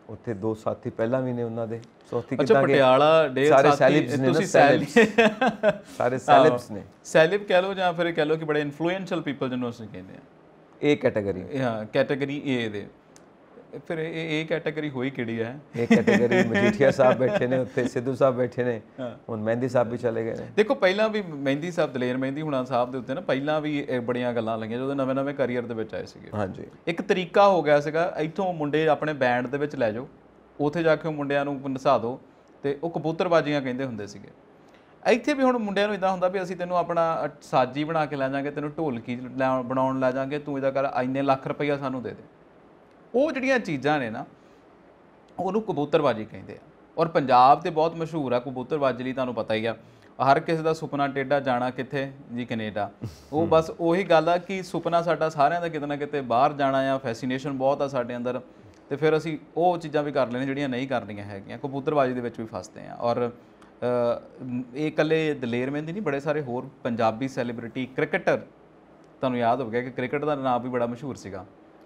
ਉੱਥੇ 2 ਸਾਥੀ ਪਹਿਲਾਂ ਵੀ ਨੇ ਉਹਨਾਂ ਦੇ। ਚੌਥੀ ਕਿੱਦਾਂ ਪਟਿਆਲਾ ਸਾਰੇ ਸੈਲਿਬਸ ਨੇ, ਤੁਸੀਂ ਸਾਰੇ ਸੈਲਿਬਸ ਨੇ, ਸੈਲਿਬ ਕਹਿ ਲਓ ਜਾਂ ਫਿਰ ਕਹਿ ਲਓ ਕਿ ਬੜੇ ਇਨਫਲੂਐਂਸ਼ੀਅਲ ਪੀਪਲ ਜਿਹਨੂੰ ਅਸੀਂ ਕਹਿੰਦੇ ਆ, ਇਹ ਕੈਟਾਗਰੀ, ਹਾਂ ਕੈਟਾਗਰੀ ਏ ਦੇ। ਫਿਰ ਇਹ ਕੈਟਾਗਰੀ ਹੋਈ ਕਿਹੜੀ ਹੈ? ਇਹ ਕੈਟਾਗਰੀ ਮਜੀਠੀਆ ਸਾਹਿਬ ਬੈਠੇ ਨੇ ਉੱਥੇ, ਸਿੱਧੂ ਸਾਹਿਬ ਬੈਠੇ ਨੇ, ਹੁਣ ਮਹਿੰਦੀ ਸਾਹਿਬ ਵੀ ਚਲੇ ਗਏ ਨੇ। ਦੇਖੋ ਪਹਿਲਾਂ ਵੀ ਮਹਿੰਦੀ ਸਾਹਿਬ, ਦਲੇਰ ਮਹਿੰਦੀ ਹੁਣਾਂ ਸਾਹਿਬ ਦੇ ਉੱਤੇ ਨਾ ਪਹਿਲਾਂ ਵੀ ਇਹ ਬੜੀਆਂ ਗੱਲਾਂ ਲੱਗੀਆਂ ਜਦੋਂ ਨਵੇਂ ਕੈਰੀਅਰ ਦੇ ਵਿੱਚ ਆਏ ਸੀਗੇ। ਹਾਂਜੀ, ਇੱਕ ਤਰੀਕਾ ਹੋ ਗਿਆ ਸੀਗਾ ਇੱਥੋਂ ਮੁੰਡੇ ਆਪਣੇ ਬੈਂਡ ਦੇ ਵਿੱਚ ਲੈ ਜਾਓ, ਉੱਥੇ ਜਾ ਕੇ ਉਹ ਮੁੰਡਿਆਂ ਨੂੰ ਨਸਾ ਦਿਓ, ਤੇ ਉਹ ਕਬੂਤਰਬਾਜ਼ੀਆਂ ਕਹਿੰਦੇ ਹੁੰਦੇ ਸੀਗੇ। ਇੱਥੇ ਵੀ ਹੁਣ ਮੁੰਡਿਆਂ ਨੂੰ ਇਦਾਂ ਹੁੰਦਾ ਵੀ ਅਸੀਂ ਤੈਨੂੰ ਆਪਣਾ ਸਾਜੀ ਬਣਾ ਕੇ ਲੈ ਜਾਵਾਂਗੇ, ਤੈਨੂੰ ਢੋਲਕੀ ਬਣਾਉਣ ਲੈ ਜਾਵਾਂਗੇ, ਤੂੰ ਇਹਦਾ ਕਰ ਇੰਨੇ ਲੱਖ ਰੁਪਈਆ ਸਾਨੂੰ ਦੇ ਦੇ। ਉਹ ਜਿਹੜੀਆਂ ਚੀਜ਼ਾਂ ਨੇ ਨਾ ਉਹਨੂੰ ਕਬੂਤਰਬਾਜੀ ਕਹਿੰਦੇ ਆ, ਔਰ ਪੰਜਾਬ ਤੇ ਬਹੁਤ ਮਸ਼ਹੂਰ ਆ ਕਬੂਤਰਬਾਜੀ ਲਈ। ਤੁਹਾਨੂੰ ਪਤਾ ਹੀ ਆ, ਹਰ ਕਿਸੇ ਦਾ ਸੁਪਨਾ ਟੇਢਾ, ਜਾਣਾ ਕਿੱਥੇ ਜੀ? ਕੈਨੇਡਾ। ਉਹ ਬਸ ਉਹੀ ਗੱਲ ਆ ਕਿ ਸੁਪਨਾ ਸਾਡਾ ਸਾਰਿਆਂ ਦਾ ਕਿਤੇ ਨਾ ਕਿਤੇ ਬਾਹਰ ਜਾਣਾ ਆ, ਫੈਸੀਨੇਸ਼ਨ ਬਹੁਤ ਆ ਸਾਡੇ ਅੰਦਰ, ਤੇ ਫਿਰ ਅਸੀਂ ਉਹ ਚੀਜ਼ਾਂ ਵੀ ਕਰ ਲੈਣੇ ਜਿਹੜੀਆਂ ਨਹੀਂ ਕਰਨੀਆਂ ਹੈਗੀਆਂ, ਕਬੂਤਰਬਾਜੀ ਦੇ ਵਿੱਚ ਵੀ ਫਸਦੇ ਆ। ਔਰ ਇਹ ਇਕੱਲੇ ਦਲੇਰ ਮਹਿੰਦੀ ਨਹੀਂ, ਬੜੇ ਸਾਰੇ ਹੋਰ ਪੰਜਾਬੀ ਸੈਲੀਬ੍ਰਿਟੀ ਕ੍ਰਿਕਟਰ, ਤੁਹਾਨੂੰ ਯਾਦ ਹੋਵੇਗਾ ਕਿ ਕ੍ਰਿਕਟ ਦਾ ਨਾਮ ਵੀ ਬੜਾ ਮਸ਼ਹੂਰ ਸੀਗਾ।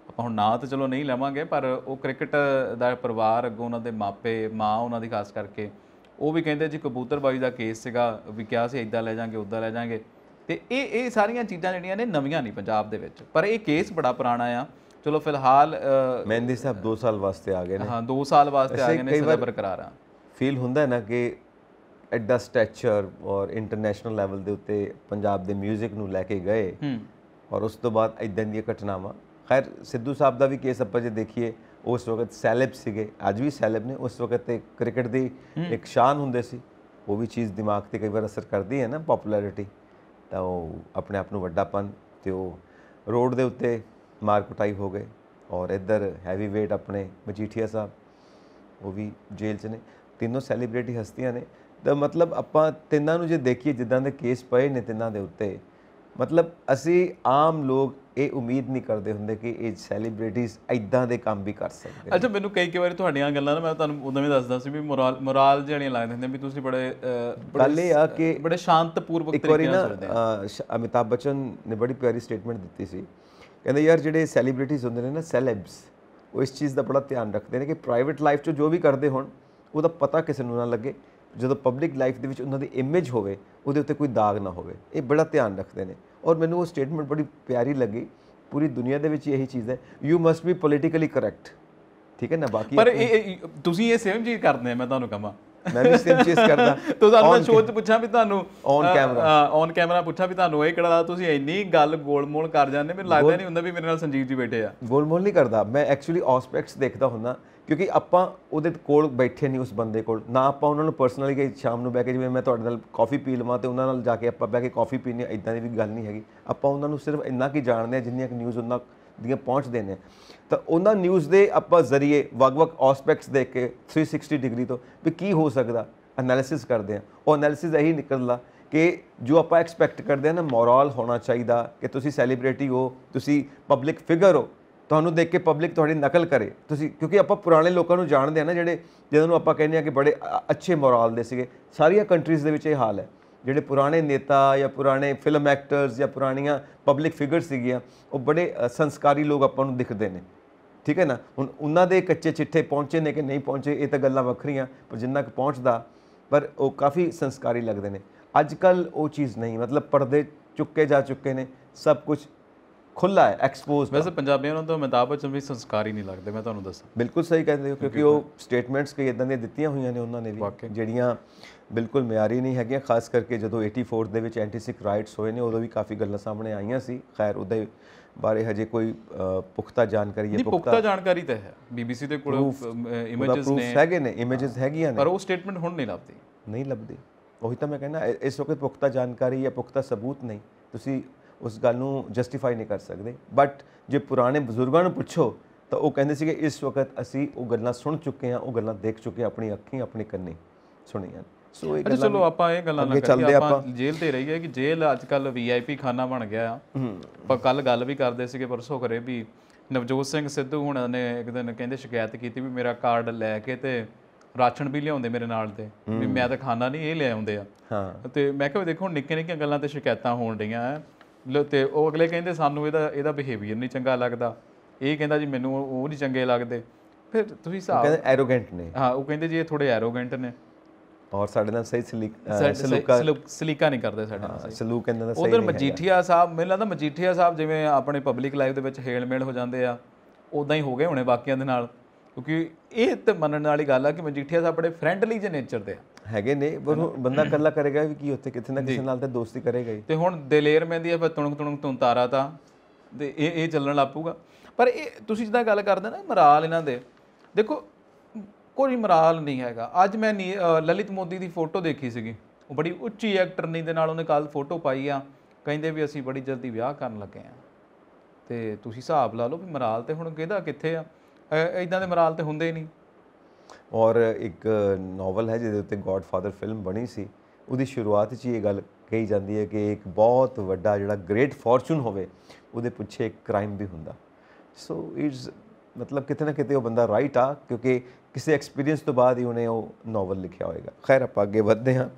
ਆਪਾਂ ਹੁਣ ਨਾਂ ਤਾਂ ਚਲੋ ਨਹੀਂ ਲਵਾਂਗੇ, ਪਰ ਉਹ ਕ੍ਰਿਕਟ ਦਾ ਪਰਿਵਾਰ ਅੱਗੋਂ, ਉਹਨਾਂ ਦੇ ਮਾਪੇ, ਮਾਂ ਉਹਨਾਂ ਦੀ ਖਾਸ ਕਰਕੇ, ਉਹ ਵੀ ਕਹਿੰਦੇ ਜੀ ਕਬੂਤਰਬਾਜੀ ਦਾ ਕੇਸ ਸੀਗਾ, ਵੀ ਕਿਹਾ ਸੀ ਇੱਦਾਂ ਲੈ ਜਾਵਾਂਗੇ ਉੱਦਾਂ ਲੈ ਜਾਵਾਂਗੇ। ਤੇ ਇਹ ਸਾਰੀਆਂ ਚੀਜ਼ਾਂ ਜਿਹੜੀਆਂ ਨੇ ਨਵੀਆਂ ਨਹੀਂ ਪੰਜਾਬ ਦੇ ਵਿੱਚ, ਪਰ ਇਹ ਕੇਸ ਬੜਾ ਪੁਰਾਣਾ ਆ। ਚਲੋ ਫਿਲਹਾਲ ਮਹਿੰਦੀ ਸਾਹਿਬ 2 ਸਾਲ ਵਾਸਤੇ ਆ ਗਏ ਨੇ। ਹਾਂ, 2 ਸਾਲ ਵਾਸਤੇ ਆ ਗਏ ਨੇ, ਸਦਾ ਬਰਕਰਾਰ ਆ। ਫੀਲ ਹੁੰਦਾ ਨਾ ਕਿ ਐਡਾ ਸਟੈਚਰ ਔਰ ਇੰਟਰਨੈਸ਼ਨਲ ਲੈਵਲ ਦੇ ਉੱਤੇ ਪੰਜਾਬ ਦੇ ਮਿਊਜ਼ਿਕ ਨੂੰ ਲੈ ਕੇ ਗਏ, ਔਰ ਉਸ ਤੋਂ ਬਾਅਦ ਇੱਦਾਂ ਦੀਆਂ ਘਟਨਾਵਾਂ। ਖੈਰ ਸਿੱਧੂ ਸਾਹਿਬ ਦਾ ਵੀ ਕੇਸ ਆਪਾਂ ਜੇ ਦੇਖੀਏ, ਉਸ ਵਕਤ ਸੈਲਬ ਸੀਗੇ, ਅੱਜ ਵੀ ਸੈਲਬ ਨੇ, ਉਸ ਵਕਤ ਤੇ ਕ੍ਰਿਕਟ ਦੀ ਇੱਕ ਸ਼ਾਨ ਹੁੰਦੇ ਸੀ। ਉਹ ਵੀ ਚੀਜ਼ ਦਿਮਾਗ ਤੇ ਕਈ ਵਾਰ ਅਸਰ ਕਰਦੀ ਹੈ ਨਾ, ਪਪੂਲੈਰਿਟੀ, ਤਾਂ ਉਹ ਆਪਣੇ ਆਪ ਨੂੰ ਵੱਡਾਪਨ, ਤੇ ਉਹ ਰੋਡ ਦੇ ਉੱਤੇ ਮਾਰ ਕੁਟਾਈ ਹੋ ਗਏ। ਔਰ ਇੱਧਰ ਹੈਵੀ ਵੇਟ ਆਪਣੇ ਮਜੀਠੀਆ ਸਾਹਿਬ, ਉਹ ਵੀ ਜੇਲ੍ਹ 'ਚ ਨੇ। ਤਿੰਨੋਂ ਸੈਲੀਬ੍ਰਿਟੀ ਹਸਤੀਆਂ ਨੇ। ਤਾਂ ਮਤਲਬ ਆਪਾਂ ਤਿੰਨਾਂ ਨੂੰ ਜੇ ਦੇਖੀਏ, ਜਿੱਦਾਂ ਦੇ ਕੇਸ ਪਏ ਨੇ ਤਿੰਨਾਂ ਦੇ ਉੱਤੇ, ਮਤਲਬ ਅਸੀਂ ਆਮ ਲੋਕ ਇਹ ਉਮੀਦ ਨਹੀਂ ਕਰਦੇ ਹੁੰਦੇ ਕਿ ਇਹ ਸੈਲੀਬ੍ਰਿਟੀਜ਼ ਇੱਦਾਂ ਦੇ ਕੰਮ ਵੀ ਕਰ ਸਕਦੇ। ਅੱਛਾ, ਮੈਨੂੰ ਕਈ ਵਾਰੀ ਤੁਹਾਡੀਆਂ ਗੱਲਾਂ ਨਾ, ਮੈਂ ਤੁਹਾਨੂੰ ਉਦੋਂ ਵੀ ਦੱਸਦਾ ਸੀ ਵੀ ਮੋਰਾਲ ਜਿਹੜੀਆਂ ਲੱਗਦੇ ਹੁੰਦੇ ਵੀ ਤੁਸੀਂ ਬੜੇ ਗੱਲ ਇਹ ਆ ਕਿ ਬੜੇ ਸ਼ਾਂਤਪੂਰਵਕ ਤਰੀਕੇ ਨਾਲ ਚੱਲਦੇ ਆ। ਅਮਿਤਾਭ ਬੱਚਨ ਨੇ ਬੜੀ ਪਿਆਰੀ ਸਟੇਟਮੈਂਟ ਦਿੱਤੀ ਸੀ, ਕਹਿੰਦੇ ਯਾਰ ਜਿਹੜੇ ਸੈਲੀਬ੍ਰਿਟੀਜ਼ ਹੁੰਦੇ ਨੇ ਨਾ, ਸੈਲੈਬਸ, ਉਹ ਇਸ ਚੀਜ਼ ਦਾ ਬੜਾ ਧਿਆਨ ਰੱਖਦੇ ਨੇ ਕਿ ਪ੍ਰਾਈਵੇਟ ਲਾਈਫ 'ਚ ਜੋ ਵੀ ਕਰਦੇ ਹੋਣ ਉਹਦਾ ਪਤਾ ਕਿਸੇ ਨੂੰ ਨਾ ਲੱਗੇ, ਜਦੋਂ ਪਬਲਿਕ ਲਾਈਫ ਦੇ ਵਿੱਚ ਉਹਨਾਂ ਦੀ ਇਮੇਜ ਹੋਵੇ ਉਹਦੇ ਉੱਤੇ ਕੋਈ ਦਾਗ ਨਾ ਹੋਵੇ। ਇਹ ਬੜਾ ਧਿਆਨ ਰੱਖਦੇ ਨੇ, ਔਰ ਮੈਨੂੰ ਉਹ ਸਟੇਟਮੈਂਟ ਬੜੀ ਪਿਆਰੀ ਲੱਗੀ। ਪੂਰੀ ਦੁਨੀਆ ਦੇ ਵਿੱਚ ਇਹੀ ਚੀਜ਼ ਹੈ, you must B politically correct, ਠੀਕ ਹੈ ਨਾ। ਬਾਕੀ ਪਰ ਤੁਸੀਂ ਇਹ ਸੇਮ ਚੀਜ਼ ਕਰਦੇ ਆ, ਮੈਂ ਤੁਹਾਨੂੰ ਕਹਾਂ ਮੈਂ ਵੀ ਸੇਮ ਚੀਜ਼ ਕਰਦਾ। ਤੁਹਾਨੂੰ ਮੈਂ ਸੋਚ ਪੁੱਛਾਂ ਵੀ ਤੁਹਾਨੂੰ ਔਨ ਕੈਮਰਾ ਪੁੱਛਾਂ ਵੀ ਤੁਹਾਨੂੰ ਇਹ ਕਿਹੜਾ ਤੁਸੀਂ ਇੰਨੀ ਗੱਲ ਗੋਲਮੋਲ ਕਰ ਜਾਂਦੇ, ਮੈਨੂੰ ਲੱਗਦਾ ਨਹੀਂ ਹੁੰਦਾ ਵੀ ਮੇਰੇ ਨਾਲ ਸੰਜੀਵ ਜੀ ਬੈਠੇ ਆ। ਗੋਲਮੋਲ ਨਹੀਂ ਕਰਦਾ ਮੈਂ, ਐਕਚੁਅਲੀ ਆਸਪੈਕਟਸ ਦੇਖਦਾ ਹੁੰਦਾ, ਕਿਉਂਕਿ ਆਪਾਂ ਉਹਦੇ ਕੋਲ ਬੈਠੇ ਨਹੀਂ, ਉਸ ਬੰਦੇ ਕੋਲ ਨਾ ਆਪਾਂ ਉਹਨਾਂ ਨੂੰ ਪਰਸਨਲੀ ਕਿ ਸ਼ਾਮ ਨੂੰ ਬਹਿ ਕੇ ਜਿਵੇਂ ਮੈਂ ਤੁਹਾਡੇ ਨਾਲ ਕਾਫੀ ਪੀ ਲਵਾਂ ਤੇ ਉਹਨਾਂ ਨਾਲ ਜਾ ਕੇ ਆਪਾਂ ਬਹਿ ਕੇ ਕਾਫੀ ਪੀਂਦੇ, ਇੱਦਾਂ ਦੀ ਵੀ ਗੱਲ ਨਹੀਂ ਹੈਗੀ। ਆਪਾਂ ਉਹਨਾਂ ਨੂੰ ਸਿਰਫ ਇੰਨਾ ਕੀ ਜਾਣਦੇ ਹਾਂ ਜਿੰਨੀਆਂ ਕਿ ਨਿਊਜ਼ ਉਹਨਾਂ ਦੀਆਂ ਪਹੁੰਚਦੇ ਨੇ, ਤਾਂ ਉਹਨਾਂ ਨਿਊਜ਼ ਦੇ ਆਪਾਂ ਜ਼ਰੀਏ ਵੱਖ-ਵੱਖ ਆਸਪੈਕਟਸ ਦੇਖ ਕੇ 360 ਡਿਗਰੀ ਤੋਂ ਵੀ ਕੀ ਹੋ ਸਕਦਾ ਐਨਾਲਿਸਿਸ ਕਰਦੇ ਹਾਂ। ਉਹ ਐਨਾਲਿਸਿਸ ਇਹੀ ਨਿਕਲਦਾ ਕਿ ਜੋ ਆਪਾਂ ਐਕਸਪੈਕਟ ਕਰਦੇ ਹਾਂ ਨਾ, ਮੋਰਲ ਹੋਣਾ ਚਾਹੀਦਾ ਕਿ ਤੁਸੀਂ ਸੈਲੀਬ੍ਰਿਟੀ ਹੋ, ਤੁਸੀਂ ਪਬਲਿਕ ਫਿਗਰ ਹੋ, ਤੁਹਾਨੂੰ ਦੇਖ ਕੇ ਪਬਲਿਕ ਤੁਹਾਡੀ ਨਕਲ ਕਰੇ। ਤੁਸੀਂ ਕਿਉਂਕਿ ਆਪਾਂ ਪੁਰਾਣੇ ਲੋਕਾਂ ਨੂੰ ਜਾਣਦੇ ਹਾਂ ਨਾ, ਜਿਹੜੇ ਜਿਹਨਾਂ ਨੂੰ ਆਪਾਂ ਕਹਿੰਦੇ ਹਾਂ ਕਿ ਬੜੇ ਅੱਛੇ ਮੋਰਲ ਦੇ ਸੀਗੇ। ਸਾਰੀਆਂ ਕੰਟਰੀਜ਼ ਦੇ ਵਿੱਚ ਇਹ ਹਾਲ ਹੈ, ਜਿਹੜੇ ਪੁਰਾਣੇ ਨੇਤਾ ਜਾਂ ਪੁਰਾਣੇ ਫਿਲਮ ਐਕਟਰਸ ਜਾਂ ਪੁਰਾਣੀਆਂ ਪਬਲਿਕ ਫਿਗਰ ਸੀਗੀਆਂ, ਉਹ ਬੜੇ ਸੰਸਕਾਰੀ ਲੋਕ ਆਪਾਂ ਨੂੰ ਦਿਖਦੇ ਨੇ, ਠੀਕ ਹੈ ਨਾ। ਹੁਣ ਉਹਨਾਂ ਦੇ ਕੱਚੇ ਚਿੱਠੇ ਪਹੁੰਚੇ ਨੇ ਕਿ ਨਹੀਂ ਪਹੁੰਚੇ, ਇਹ ਤਾਂ ਗੱਲਾਂ ਵੱਖਰੀਆਂ, ਪਰ ਜਿੰਨਾ ਕੁ ਪਹੁੰਚਦਾ, ਪਰ ਉਹ ਕਾਫੀ ਸੰਸਕਾਰੀ ਲੱਗਦੇ ਨੇ। ਅੱਜ ਕੱਲ੍ਹ ਉਹ ਚੀਜ਼ ਨਹੀਂ, ਮਤਲਬ ਪਰਦੇ ਚੁੱਕੇ ਜਾ ਚੁੱਕੇ ਨੇ, ਸਭ ਕੁਝ ਖੁੱਲਾ ਹੈ, ਐਕਸਪੋਜ਼। ਵੈਸੇ ਪੰਜਾਬੀਆਂ ਨੂੰ ਤਾਂ ਅਮਿਤਾਭ ਬੱਚਨ ਵੀ ਸੰਸਕਾਰੀ ਨਹੀਂ ਲੱਗਦੇ, ਮੈਂ ਤੁਹਾਨੂੰ ਦੱਸਾਂ। ਬਿਲਕੁਲ ਸਹੀ ਕਹਿੰਦੇ ਹੋ, ਕਿਉਂਕਿ ਉਹ ਸਟੇਟਮੈਂਟਸ ਕਈ ਇੱਦਾਂ ਦੀਆਂ ਦਿੱਤੀਆਂ ਹੋਈਆਂ ਨੇ ਉਹਨਾਂ ਨੇ ਵੀ, ਜਿਹੜੀਆਂ ਬਿਲਕੁਲ ਮਿਆਰੀ ਨਹੀਂ ਹੈਗੀਆਂ। ਖਾਸ ਕਰਕੇ ਜਦੋਂ 84 ਦੇ ਵਿੱਚ ਐਂਟੀ ਸਿੱਖ ਰਾਈਟਸ ਹੋਏ ਨੇ, ਉਦੋਂ ਵੀ ਕਾਫੀ ਗੱਲਾਂ ਸਾਹਮਣੇ ਆਈਆਂ ਸੀ। ਖੈਰ ਉਹਦੇ ਬਾਰੇ ਹਜੇ ਕੋਈ ਪੁਖਤਾ ਜਾਣਕਾਰੀ ਹੈ, ਪੁਖਤਾ ਜਾਣਕਾਰੀ ਤਾਂ ਹੈ, BBC ਦੇ ਕੋਲ ਇਮੇजेस ਨੇ, ਹੈਗੇ ਨੇ, ਇਮੇजेस ਹੈਗੀਆਂ ਨੇ, ਪਰ ਉਹ ਸਟੇਟਮੈਂਟ ਹੁਣ ਨਹੀਂ ਲੱਭਦੀ। ਉਹੀ ਤਾਂ ਮੈਂ ਕਹਿੰਦਾ, ਇਸ ਵਕਤ ਪੁਖਤਾ ਜਾਣਕਾਰੀ ਜਾਂ ਪੁਖਤਾ ਸਬੂਤ ਨਹੀਂ, ਤੁਸੀਂ ਉਸ ਗੱਲ ਨੂੰ ਜਸਟੀਫਾਈ ਨਹੀਂ ਕਰ ਸਕਦੇ। ਬਟ ਜੇ ਪੁਰਾਣੇ ਬਜ਼ੁਰਗਾਂ ਨੂੰ ਪੁੱਛੋ ਤਾਂ ਉਹ ਕਹਿੰਦੇ ਸੀਗੇ ਇਸ ਵਕਤ ਅਸੀਂ ਉਹ ਗੱਲਾਂ ਸੁਣ ਚੁੱਕੇ ਹਾਂ, ਉਹ ਗੱਲਾਂ ਦੇਖ ਚੁੱਕੇ, ਆਪਣੀ ਅੱਖੀਂ ਆਪਣੇ ਕੰਨੀ ਸੁਣੀਆਂ। ਸੋ ਇਹ ਗੱਲਾਂ, ਚਲੋ ਆਪਾਂ ਇਹ ਗੱਲਾਂ ਨਾ ਕਰੀਏ, ਆਪਾਂ ਜੇਲ੍ਹ ਤੇ ਰਹੀਏ ਕਿ ਜੇਲ੍ਹ ਅੱਜ ਕੱਲ VIP ਖਾਨਾ ਬਣ ਗਿਆ ਆ। ਆਪਾਂ ਕੱਲ ਗੱਲ ਵੀ ਕਰਦੇ ਸੀਗੇ ਪਰਸੋਂ ਘਰੇ ਵੀ ਨਵਜੋਤ ਸਿੰਘ ਸਿੱਧੂ ਹੁਣ ਨੇ ਇੱਕ ਦਿਨ ਕਹਿੰਦੇ ਸ਼ਿਕਾਇਤ ਕੀਤੀ ਵੀ ਮੇਰਾ ਕਾਰਡ ਲੈ ਕੇ ਤੇ ਰਾਸ਼ਨ ਵੀ ਲਿਆਉਂਦੇ ਮੇਰੇ ਨਾਲ, ਤੇ ਵੀ ਮੈਂ ਤਾਂ ਖਾਣਾ ਨਹੀਂ, ਇਹ ਲੈ ਆਉਂਦੇ ਆ। ਤੇ ਮੈਂ ਕਿਹਾ ਦੇਖੋ ਨਿੱਕੀਆਂ ਨਿੱਕੀਆਂ ਗੱਲਾਂ ਤੇ ਸ਼ਿਕਾਇਤਾਂ ਹੋਣ ਡਈਆਂ, ਤੇ ਉਹ ਅਗਲੇ ਕਹਿੰਦੇ ਸਾਨੂੰ ਇਹਦਾ ਬਿਹੇਵੀਅਰ ਨਹੀਂ ਚੰਗਾ ਲੱਗਦਾ, ਇਹ ਕਹਿੰਦਾ ਜੀ ਮੈਨੂੰ ਉਹ ਨਹੀਂ ਚੰਗੇ ਲੱਗਦੇ। ਫਿਰ ਤੁਸੀਂ ਹਿਸਾਬ ਕਹਿੰਦੇ ਐਰੋਗੈਂਟ ਨੇ। ਹਾਂ, ਉਹ ਕਹਿੰਦੇ ਜੀ ਇਹ ਥੋੜੇ ਐਰੋਗੈਂਟ ਨੇ ਔਰ ਸਾਡੇ ਨਾਲ ਸਹੀ ਸਲੀਕਾ ਨਹੀਂ ਕਰਦੇ ਸਾਡੇ ਨਾਲ, ਸਲੂਕ ਇਹਨਾਂ ਦਾ ਸਹੀ ਨਹੀਂ। ਉਧਰ ਮਜੀਠੀਆ ਸਾਹਿਬ, ਮੈਨੂੰ ਲੱਗਦਾ ਮਜੀਠੀਆ ਸਾਹਿਬ ਜਿਵੇਂ ਆਪਣੇ ਪਬਲਿਕ ਲਾਈਫ ਦੇ ਵਿੱਚ ਹੇਲ ਮੇਲ ਹੋ ਜਾਂਦੇ ਆ, ਉਦਾਂ ਹੀ ਹੋ ਗਏ ਹੋਣੇ ਬਾਕੀਆਂ ਦੇ ਨਾਲ, ਕਿਉਂਕਿ ਇਹ ਤਾਂ ਮੰਨਣ ਵਾਲੀ ਗੱਲ ਆ ਕਿ ਮਜੀਠੀਆ ਸਾਹਿਬ ਬੜੇ ਫਰੈਂਡਲੀ ਜਿਹੇ ਨੇਚਰ ਦੇ ਆ ਹੈਗੇ ਨੇ, ਪਰ ਬੰਦਾ ਇਕੱਲਾ ਕਰੇਗਾ ਵੀ ਕੀ ਉੱਥੇ, ਕਿਤੇ ਨਾ ਕਿਸੇ ਨਾਲ ਤਾਂ ਦੋਸਤੀ ਕਰੇਗਾ ਹੀ। ਤੇ ਹੁਣ ਦਲੇਰ ਮਹਿੰਦੀ ਆ ਫਿਰ ਤੁਣਕ ਤੁਣ ਤਾਰਾ ਤਾਂ, ਤੇ ਇਹ ਚੱਲਣ ਲੱਗ ਪਊਗਾ। ਪਰ ਇਹ ਤੁਸੀਂ ਜਿੱਦਾਂ ਗੱਲ ਕਰਦੇ ਨਾ ਮਰਾਲ ਇਹਨਾਂ ਦੇ, ਦੇਖੋ ਕੋਈ ਮਰਾਲ ਨਹੀਂ ਹੈਗਾ। ਅੱਜ ਮੈਂ ਲਲਿਤ ਮੋਦੀ ਦੀ ਫੋਟੋ ਦੇਖੀ ਸੀਗੀ, ਉਹ ਬੜੀ ਉੱਚੀ ਐਕਟਰਨੀ ਦੇ ਨਾਲ ਉਹਨੇ ਕੱਲ ਫੋਟੋ ਪਾਈ ਆ, ਕਹਿੰਦੇ ਵੀ ਅਸੀਂ ਬੜੀ ਜਲਦੀ ਵਿਆਹ ਕਰਨ ਲੱਗੇ ਆ। ਤੇ ਤੁਸੀਂ ਹਿਸਾਬ ਲਾ ਲਓ ਵੀ ਮਰਾਲ ਤੇ ਹੁਣ ਕਿਹਦਾ ਕਿੱਥੇ ਆ, ਇਦਾਂ ਦੇ ਮਰਾਲ ਤੇ ਹੁੰਦੇ ਹੀ ਨਹੀਂ। ਔਰ ਇੱਕ ਨਾਵਲ ਹੈ ਜਿਹਦੇ ਉੱਤੇ ਗੋਡਫਾਦਰ ਫਿਲਮ ਬਣੀ ਸੀ, ਉਹਦੀ ਸ਼ੁਰੂਆਤ 'ਚ ਹੀ ਇਹ ਗੱਲ ਕਹੀ ਜਾਂਦੀ ਹੈ ਕਿ ਇੱਕ ਬਹੁਤ ਵੱਡਾ ਜਿਹੜਾ ਗ੍ਰੇਟ ਫੋਰਚੂਨ ਹੋਵੇ ਉਹਦੇ ਪਿੱਛੇ ਇੱਕ ਕ੍ਰਾਈਮ ਵੀ ਹੁੰਦਾ। ਸੋ ਇਟਸ ਮਤਲਬ ਕਿਤੇ ਨਾ ਕਿਤੇ ਉਹ ਬੰਦਾ ਰਾਈਟ ਆ, ਕਿਉਂਕਿ ਕਿਸੇ ਐਕਸਪੀਰੀਅੰਸ ਤੋਂ ਬਾਅਦ ਹੀ ਉਹਨੇ ਉਹ ਨਾਵਲ ਲਿਖਿਆ ਹੋਏਗਾ। ਖੈਰ ਆਪਾਂ ਅੱਗੇ ਵਧਦੇ ਹਾਂ।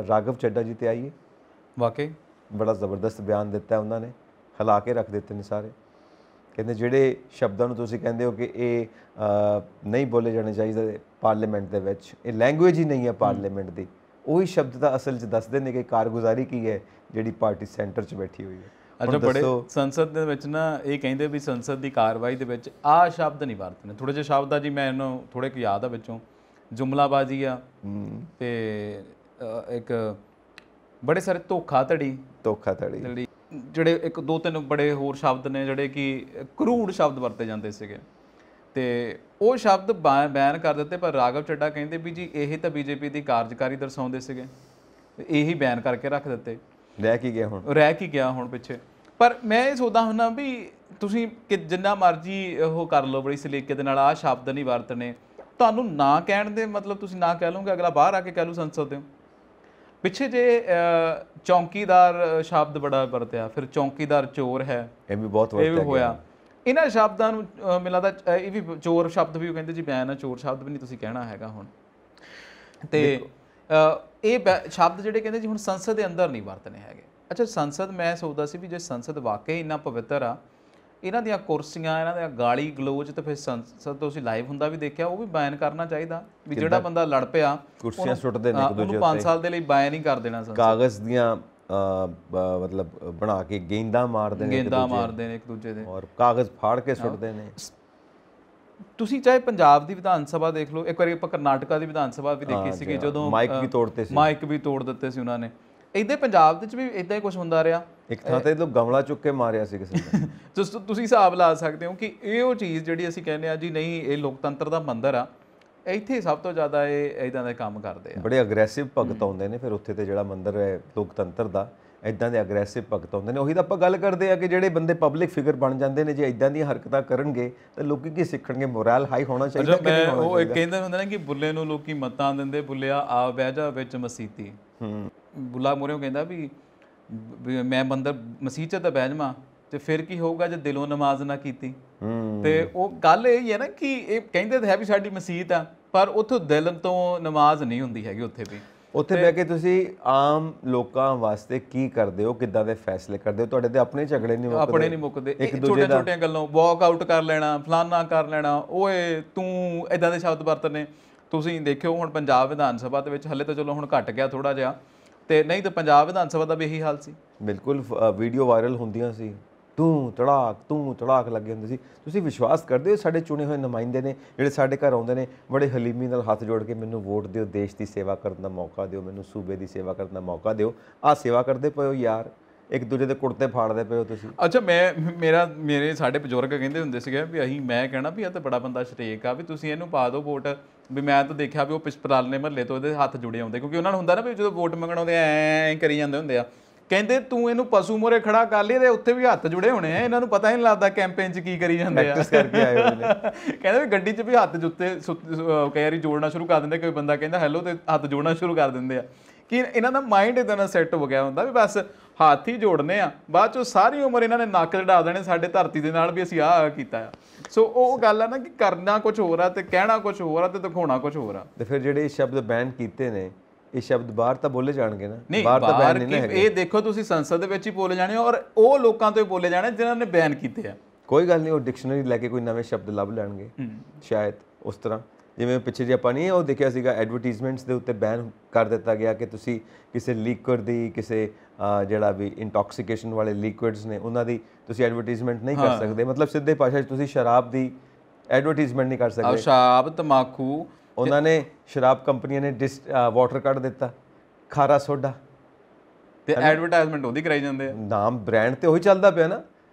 ਰਾਘਵ ਚੱਡਾ ਜੀ 'ਤੇ ਆਈਏ। ਵਾਕਈ ਬੜਾ ਜ਼ਬਰਦਸਤ ਬਿਆਨ ਦਿੱਤਾ ਉਹਨਾਂ ਨੇ, ਹਿਲਾ ਕੇ ਰੱਖ ਦਿੱਤੇ ਨੇ ਸਾਰੇ। ਕਹਿੰਦੇ ਜਿਹੜੇ ਸ਼ਬਦਾਂ ਨੂੰ ਤੁਸੀਂ ਕਹਿੰਦੇ ਹੋ ਕਿ ਇਹ ਨਹੀਂ ਬੋਲੇ ਜਾਣੇ ਚਾਹੀਦੇ ਪਾਰਲੀਮੈਂਟ ਦੇ ਵਿੱਚ, ਇਹ ਲੈਂਗੁਏਜ ਹੀ ਨਹੀਂ ਹੈ ਪਾਰਲੀਮੈਂਟ ਦੀ, ਉਹੀ ਸ਼ਬਦ ਤਾਂ ਅਸਲ 'ਚ ਦੱਸਦੇ ਨੇ ਕਿ ਕਾਰਗੁਜ਼ਾਰੀ ਕੀ ਹੈ ਜਿਹੜੀ ਪਾਰਟੀ ਸੈਂਟਰ 'ਚ ਬੈਠੀ ਹੋਈ ਹੈ। ਅੱਛਾ, ਬੜੇ ਸੰਸਦ ਦੇ ਵਿੱਚ ਨਾ ਇਹ ਕਹਿੰਦੇ ਵੀ ਸੰਸਦ ਦੀ ਕਾਰਵਾਈ ਦੇ ਵਿੱਚ ਆਹ ਸ਼ਬਦ ਨਹੀਂ ਵਰਤਣੇ। ਥੋੜ੍ਹੇ ਜਿਹੇ ਸ਼ਬਦ ਆ ਜੀ, ਮੈਂ ਇਹਨੂੰ ਥੋੜ੍ਹੇ ਕੁ ਯਾਦ ਆ ਵਿੱਚੋਂ, ਜੁਮਲਾਬਾਜ਼ੀ ਆ, ਤੇ ਇੱਕ ਬੜੇ ਸਾਰੇ ਧੋਖਾਧੜੀ ਜਿਹੜੇ ਇੱਕ ਦੋ ਤਿੰਨ ਬੜੇ ਹੋਰ ਸ਼ਬਦ ਨੇ ਜਿਹੜੇ ਕਿ ਕਰੂੜ ਸ਼ਬਦ ਵਰਤੇ ਜਾਂਦੇ ਸੀਗੇ, ਤੇ ਉਹ ਸ਼ਬਦ ਬੈਨ ਕਰ ਦਿੱਤੇ। ਪਰ ਰਾਘਵ ਚੱਡਾ ਕਹਿੰਦੇ ਵੀ ਜੀ ਇਹ ਤਾਂ ਬੀਜੇਪੀ ਦੀ ਕਾਰਜਕਾਰੀ ਦਰਸਾਉਂਦੇ ਸੀਗੇ, ਇਹੀ ਬੈਨ ਕਰਕੇ ਰੱਖ ਦਿੱਤੇ। ਰਹਿ ਕੀ ਗਿਆ ਹੁਣ ਪਿੱਛੇ। ਪਰ ਮੈਂ ਇਹ ਸੋਚਦਾ ਹੁੰਦਾ ਵੀ ਤੁਸੀਂ ਕਿ ਜਿੰਨਾ ਮਰਜ਼ੀ ਉਹ ਕਰ ਲਓ ਬੜੀ ਸਲੀਕੇ ਦੇ ਨਾਲ, ਆਹ ਸ਼ਬਦ ਨਹੀਂ ਵਰਤਣੇ, ਤੁਹਾਨੂੰ ਨਾ ਕਹਿਣ ਦੇ ਮਤਲਬ ਤੁਸੀਂ ਨਾ ਕਹਿ ਲਓਗੇ, ਅਗਲਾ ਬਾਹਰ ਆ ਕੇ ਕਹਿ ਲੂ ਸੰਸਦ ਦੇ। ਪਿੱਛੇ ਜੇ ਚੌਂਕੀਦਾਰ ਸ਼ਬਦ ਬੜਾ ਵਰਤਿਆ, ਫਿਰ ਚੌਂਕੀਦਾਰ ਚੋਰ ਹੈ, ਇਹ ਵੀ ਹੋਇਆ। ਇਹਨਾਂ ਸ਼ਬਦਾਂ ਨੂੰ ਮੈਨੂੰ ਲੱਗਦਾ ਇਹ ਵੀ ਚੋਰ ਸ਼ਬਦ ਵੀ ਉਹ ਕਹਿੰਦੇ ਜੀ ਬੈਨ ਆ, ਚੋਰ ਸ਼ਬਦ ਵੀ ਨਹੀਂ ਤੁਸੀਂ ਕਹਿਣਾ ਹੈਗਾ ਹੁਣ। ਤੇ ਇਹ ਸ਼ਬਦ ਜਿਹੜੇ ਕਹਿੰਦੇ ਜੀ ਹੁਣ ਸੰਸਦ ਦੇ ਅੰਦਰ ਨਹੀਂ ਵਰਤਣੇ ਹੈਗੇ। ਅੱਛਾ, ਸੰਸਦ ਮੈਂ ਸੋਚਦਾ ਸੀ ਵੀ ਜੇ ਸੰਸਦ ਵਾਕਈ ਇੰਨਾ ਪਵਿੱਤਰ ਆ, ਇਹਨਾਂ ਦੀਆਂ ਕੁਰਸੀਆਂ, ਇਹਨਾਂ ਦੀਆਂ ਗਾਲੀ ਗਲੋਚ, ਤੇ ਫਿਰ ਸੰਸਦ ਤੁਸੀਂ ਲਾਈਵ ਹੁੰਦਾ ਵੀ ਦੇਖਿਆ, ਉਹ ਵੀ ਬੈਨ ਕਰਨਾ ਚਾਹੀਦਾ ਵੀ ਜਿਹੜਾ ਬੰਦਾ ਲੜ ਪਿਆ ਕੁਰਸੀਆਂ ਸੁੱਟਦੇ ਨੇ ਇੱਕ ਦੂਜੇ ਉੱਤੇ, 5 ਸਾਲ ਦੇ ਲਈ ਬੈਨ ਹੀ ਕਰ ਦੇਣਾ। ਕਾਗਜ਼ ਦੀਆਂ ਮਤਲਬ ਬਣਾ ਕੇ ਗੇਂਦਾਂ ਮਾਰਦੇ ਨੇ ਇੱਕ ਦੂਜੇ ਦੇ, ਔਰ ਕਾਗਜ਼ ਫਾੜ ਕੇ ਸੁੱਟਦੇ ਨੇ। ਤੁਸੀਂ ਚਾਹੇ ਪੰਜਾਬ ਦੀ ਵਿਧਾਨ ਸਭਾ ਦੇਖ ਲਓ, ਇੱਕ ਵਾਰੀ ਆਪਾਂ ਕਰਨਾਟਕਾ ਦੀ ਵਿਧਾਨ ਸਭਾ ਵੀ ਦੇਖੀ ਸੀਗੀ, ਜਦੋਂ ਮਾਈਕ ਵੀ ਤੋੜ ਦਿੱਤੇ ਸੀ ਉਹਨਾਂ ਨੇ। ਇੱਦਾਂ ਪੰਜਾਬ ਦੇ ਵਿੱਚ ਵੀ ਇੱਦਾਂ ਹੀ ਕੁਝ ਹੁੰਦਾ ਰਿਹਾ। ਇੱਕ ਥਾਂ ਤੇ ਗਮਲਾ ਚੁੱਕ ਕੇ ਮਾਰਿਆ ਸੀ ਕਿਸੇ ਨੇ। ਤੁਸੀਂ ਹਿਸਾਬ ਲਾ ਸਕਦੇ ਹੋ ਕਿ ਇਹ ਉਹ ਚੀਜ਼ ਜਿਹੜੀ ਅਸੀਂ ਕਹਿੰਦੇ ਆ ਜੀ ਨਹੀਂ ਇਹ ਲੋਕਤੰਤਰ ਦਾ ਮੰਦਰ ਆ, ਇੱਥੇ ਸਭ ਤੋਂ ਜ਼ਿਆਦਾ ਇਹ ਇੱਦਾਂ ਦੇ ਕੰਮ ਕਰਦੇ ਆ। ਬੜੇ ਅਗਰੈਸਿਵ ਭਗਤ ਆਉਂਦੇ ਨੇ ਫਿਰ ਉੱਥੇ, ਤੇ ਜਿਹੜਾ ਮੰਦਰ ਹੈ ਲੋਕਤੰਤਰ ਦਾ, ਇੱਦਾਂ ਦੇ ਅਗਰੈਸਿਵ ਭਗਤ ਆਉਂਦੇ ਨੇ। ਉਹੀ ਤਾਂ ਆਪਾਂ ਗੱਲ ਕਰਦੇ ਆ ਕਿ ਜਿਹੜੇ ਬੰਦੇ ਪਬਲਿਕ ਫਿਗਰ ਬਣ ਜਾਂਦੇ ਨੇ, ਜੇ ਇੱਦਾਂ ਦੀਆਂ ਹਰਕਤਾਂ ਕਰਨਗੇ ਤਾਂ ਲੋਕੀ ਕੀ ਸਿੱਖਣਗੇ? ਮੋਰਲ ਹਾਈ ਹੋਣਾ ਚਾਹੀਦਾ ਕਿ ਨਹੀਂ ਹੋਣਾ ਚਾਹੀਦਾ? ਉਹ ਕਹਿੰਦੇ ਹੁੰਦੇ ਨੇ ਕਿ ਬੁੱਲੇ ਨੂੰ ਲੋਕੀ ਮੱਤਾਂ ਦਿੰਦੇ, ਬੁੱਲਿਆ ਆ ਬਹਿ ਜਾ ਵਿੱਚ ਮਸੀਤੀ। ਬੁੱਲਾ ਮੋਰਿਓ ਕਹਿੰਦਾ ਵੀ ਮੈਂ ਮੰਦਰ ਮਸੀਤ 'ਚ ਤਾਂ ਬਹਿ ਜਾਵਾਂ, ਤੇ ਫਿਰ ਕੀ ਹੋਊਗਾ ਜੇ ਦਿਲੋਂ ਨਮਾਜ਼ ਨਾ ਕੀਤੀ। ਤੇ ਉਹ ਗੱਲ ਇਹ ਹੀ ਹੈ ਨਾ ਕਿ ਇਹ ਕਹਿੰਦੇ ਤਾਂ ਹੈ ਵੀ ਸਾਡੀ ਮਸੀਤ ਆ, ਪਰ ਉੱਥੋਂ ਦਿਲ ਤੋਂ ਨਮਾਜ਼ ਨਹੀਂ ਹੁੰਦੀ ਹੈਗੀ ਉੱਥੇ ਵੀ। ਉੱਥੇ ਬਹਿ ਕੇ ਤੁਸੀਂ ਆਮ ਲੋਕਾਂ ਵਾਸਤੇ ਕੀ ਕਰਦੇ ਹੋ, ਕਿੱਦਾਂ ਦੇ ਫੈਸਲੇ ਕਰਦੇ ਹੋ? ਤੁਹਾਡੇ ਤੇ ਆਪਣੇ ਝਗੜੇ ਨਹੀਂ ਮੁੱਕਦੇ, ਛੋਟੀਆਂ ਗੱਲਾਂ, ਵਾਕ ਆਊਟ ਕਰ ਲੈਣਾ, ਫਲਾਨਾ ਕਰ ਲੈਣਾ, ਓਏ ਤੂੰ, ਇੱਦਾਂ ਦੇ ਸ਼ਬਦ ਵਰਤਨੇ। ਤੁਸੀਂ ਦੇਖਿਓ ਹੁਣ ਪੰਜਾਬ ਵਿਧਾਨ ਸਭਾ ਦੇ ਵਿੱਚ, ਹਲੇ ਤਾਂ ਚਲੋ ਹੁਣ ਘਟ ਗਿਆ ਥੋੜਾ ਜਿਹਾ, ਤੇ ਨਹੀਂ ਤਾਂ ਪੰਜਾਬ ਵਿਧਾਨ ਸਭਾ ਦਾ ਵੀ ਇਹੀ ਹਾਲ ਸੀ। ਬਿਲਕੁਲ ਵੀਡੀਓ ਵਾਇਰਲ ਹੁੰਦੀਆਂ ਸੀ, ਤੂੰ ਤੜਾਕ ਲੱਗੇ ਹੁੰਦੇ ਸੀ। ਤੁਸੀਂ ਵਿਸ਼ਵਾਸ ਕਰਦੇ ਹੋ ਸਾਡੇ ਚੁਣੇ ਹੋਏ ਨੁਮਾਇੰਦੇ ਨੇ ਜਿਹੜੇ ਸਾਡੇ ਘਰ ਆਉਂਦੇ ਨੇ, ਬੜੇ ਹਲੀਮੀ ਨਾਲ ਹੱਥ ਜੋੜ ਕੇ ਮੈਨੂੰ ਵੋਟ ਦਿਓ, ਦੇਸ਼ ਦੀ ਸੇਵਾ ਕਰਨ ਦਾ ਮੌਕਾ ਦਿਓ, ਮੈਨੂੰ ਸੂਬੇ ਦੀ ਸੇਵਾ ਕਰਨ ਦਾ ਮੌਕਾ ਦਿਓ। ਆਹ ਸੇਵਾ ਕਰਦੇ ਪਏ ਹੋ ਯਾਰ, ਇੱਕ ਦੂਜੇ ਦੇ ਕੁੜਤੇ ਫਾੜਦੇ ਪਏ ਹੋ ਤੁਸੀਂ। ਅੱਛਾ, ਮੇਰੇ ਸਾਡੇ ਬਜ਼ੁਰਗ ਕਹਿੰਦੇ ਹੁੰਦੇ ਸੀਗੇ ਵੀ ਮੈਂ ਕਹਿਣਾ ਵੀ ਇਹ ਤਾਂ ਬੜਾ ਬੰਦਾ ਸ਼ਰੀਕ ਆ, ਵੀ ਤੁਸੀਂ ਇਹਨੂੰ ਪਾ ਦਿਓ ਵੋਟ। ਵੀ ਮੈਂ ਤਾਂ ਦੇਖਿਆ ਵੀ ਉਹ ਪਿਛਪਰਾਲਨੇ ਮਹੱਲੇ ਤੋਂ ਇਹਦੇ ਹੱਥ ਜੁੜੇ ਆਉਂਦੇ, ਕਿਉਂਕਿ ਉਹਨਾਂ ਨੂੰ ਹੁੰਦਾ ਨਾ ਵੀ ਜਦੋਂ ਵੋਟ ਮੰਗਣ ਆਉਂਦੇ ਐਂ ਕਰੀ ਜਾਂਦੇ ਹੁੰਦੇ ਆ। ਕਹਿੰਦੇ ਤੂੰ ਇਹਨੂੰ ਪਸ਼ੂ ਮੋਰੇ ਖੜਾ ਕਰ ਲਈ, ਇਹਦੇ ਉੱਥੇ ਵੀ ਹੱਥ ਜੁੜੇ ਹੋਣੇ ਆ, ਇਹਨਾਂ ਨੂੰ ਪਤਾ ਹੀ ਨਹੀਂ ਲੱਗਦਾ ਕੈਂਪੇਨ 'ਚ ਕੀ ਕਰੀ ਜਾਂਦੇ ਆ। ਕਹਿੰਦੇ ਵੀ ਗੱਡੀ 'ਚ ਵੀ ਹੱਥ ਜੁੱਤੇ ਕਈ ਵਾਰੀ ਜੋੜਨਾ ਸ਼ੁਰੂ ਕਰ ਦਿੰਦੇ, ਕੋਈ ਬੰਦਾ ਕਹਿੰਦਾ ਹੈਲੋ ਤੇ ਹੱਥ ਜੋੜਨਾ ਸ਼ੁਰੂ ਕਰ ਦਿੰਦੇ ਆ। ਕਿ ਇਹਨਾਂ ਦਾ ਮਾਈਂਡ ਇੱਦਾਂ ਦਾ ਸੈੱਟ ਹੋ ਗਿਆ ਹੁੰਦਾ ਵੀ ਬਸ ਹੱਥ ਹੀ ਜੋੜਨੇ ਆ, ਬਾਅਦ 'ਚੋਂ ਸਾਰੀ ਉਮਰ ਇਹਨਾਂ ਨੇ ਨੱਕ ਚੜਾ ਦੇਣੇ ਸਾਡੇ ਧਰਤੀ ਦੇ ਨਾਲ ਵੀ ਅਸੀਂ ਆਹ ਕੀਤਾ ਆ। ਸੋ ਉਹ ਗੱਲ ਆ ਨਾ ਕਿ ਕਰਨਾ ਕੁਝ ਹੋਰ ਆ ਤੇ ਕਹਿਣਾ ਕੁਝ ਹੋਰ ਆ ਤੇ ਦਿਖਾਉਣਾ ਕੁਝ ਹੋਰ ਆ। ਤੇ ਫਿਰ ਜਿਹੜੇ ਸ਼ਬਦ ਬੈਨ ਕੀਤੇ ਨੇ, ਇਹ ਸ਼ਬਦ ਬਾਹਰ ਤਾਂ ਬੋਲੇ ਜਾਣਗੇ ਨਾ? ਨਹੀਂ, ਬਾਹਰ ਇਹ ਦੇਖੋ ਤੁਸੀਂ ਸੰਸਦ ਦੇ ਵਿੱਚ ਹੀ ਬੋਲੇ ਜਾਣੇ, ਔਰ ਉਹ ਲੋਕਾਂ ਤੋਂ ਹੀ ਬੋਲੇ ਜਾਣੇ ਜਿਨ੍ਹਾਂ ਨੇ ਬੈਨ ਕੀਤੇ ਆ। ਕੋਈ ਗੱਲ ਨਹੀਂ, ਉਹ ਡਿਕਸ਼ਨਰੀ ਲੈ ਕੇ ਕੋਈ ਨਵੇਂ ਸ਼ਬਦ ਲੱਭ ਲੈਣਗੇ ਸ਼ਾਇਦ ਉਸ ਤਰ੍ਹਾਂ, ਜਿਵੇਂ ਪਿੱਛੇ ਜੇ ਆਪਾਂ ਨਹੀਂ ਉਹ ਦੇਖਿਆ ਸੀਗਾ ਐਡਵਰਟਾਈਜ਼ਮੈਂਟਸ ਦੇ ਉੱਤੇ ਬੈਨ ਕਰ ਦਿੱਤਾ ਗਿਆ ਕਿ ਤੁਸੀਂ ਕਿਸੇ ਲਿਕਵਿਡ ਦੀ ਕਿਸੇ ਜਿਹੜਾ ਵੀ ਇੰਟੌਕਸੀਕੇਸ਼ਨ ਵਾਲੇ ਲਿਕਵਿਡਸ ਨੇ ਉਹਨਾਂ ਦੀ ਤੁਸੀਂ ਐਡਵਰਟਾਈਜ਼ਮੈਂਟ ਨਹੀਂ ਕਰ ਸਕਦੇ। ਮਤਲਬ ਸਿੱਧੇ ਭਾਸ਼ਾ 'ਚ ਤੁਸੀਂ ਸ਼ਰਾਬ ਦੀ ਐਡਵਰਟਾਈਜ਼ਮੈਂਟ ਨਹੀਂ ਕਰ ਸਕਦੇ। ਸ਼ਰਾਬ, ਤੰਬਾਕੂ, ਉਹਨਾਂ ਨੇ ਸ਼ਰਾਬ ਕੰਪਨੀਆਂ ਨੇ ਵਾਟਰ ਕੱਢ ਦਿੱਤਾ, ਖਾਰਾ ਸੋਡਾ, ਤੇ ਐਡਵਰਟਾਈਜ਼ਮੈਂਟ ਉਹਦੀ ਕਰਾਈ ਜਾਂਦੇ ਆ। ਨਾਮ ਬ੍ਰਾਂਡ ਤੇ ਉਹੀ ਚੱਲਦਾ ਪਿਆ ਨਾ,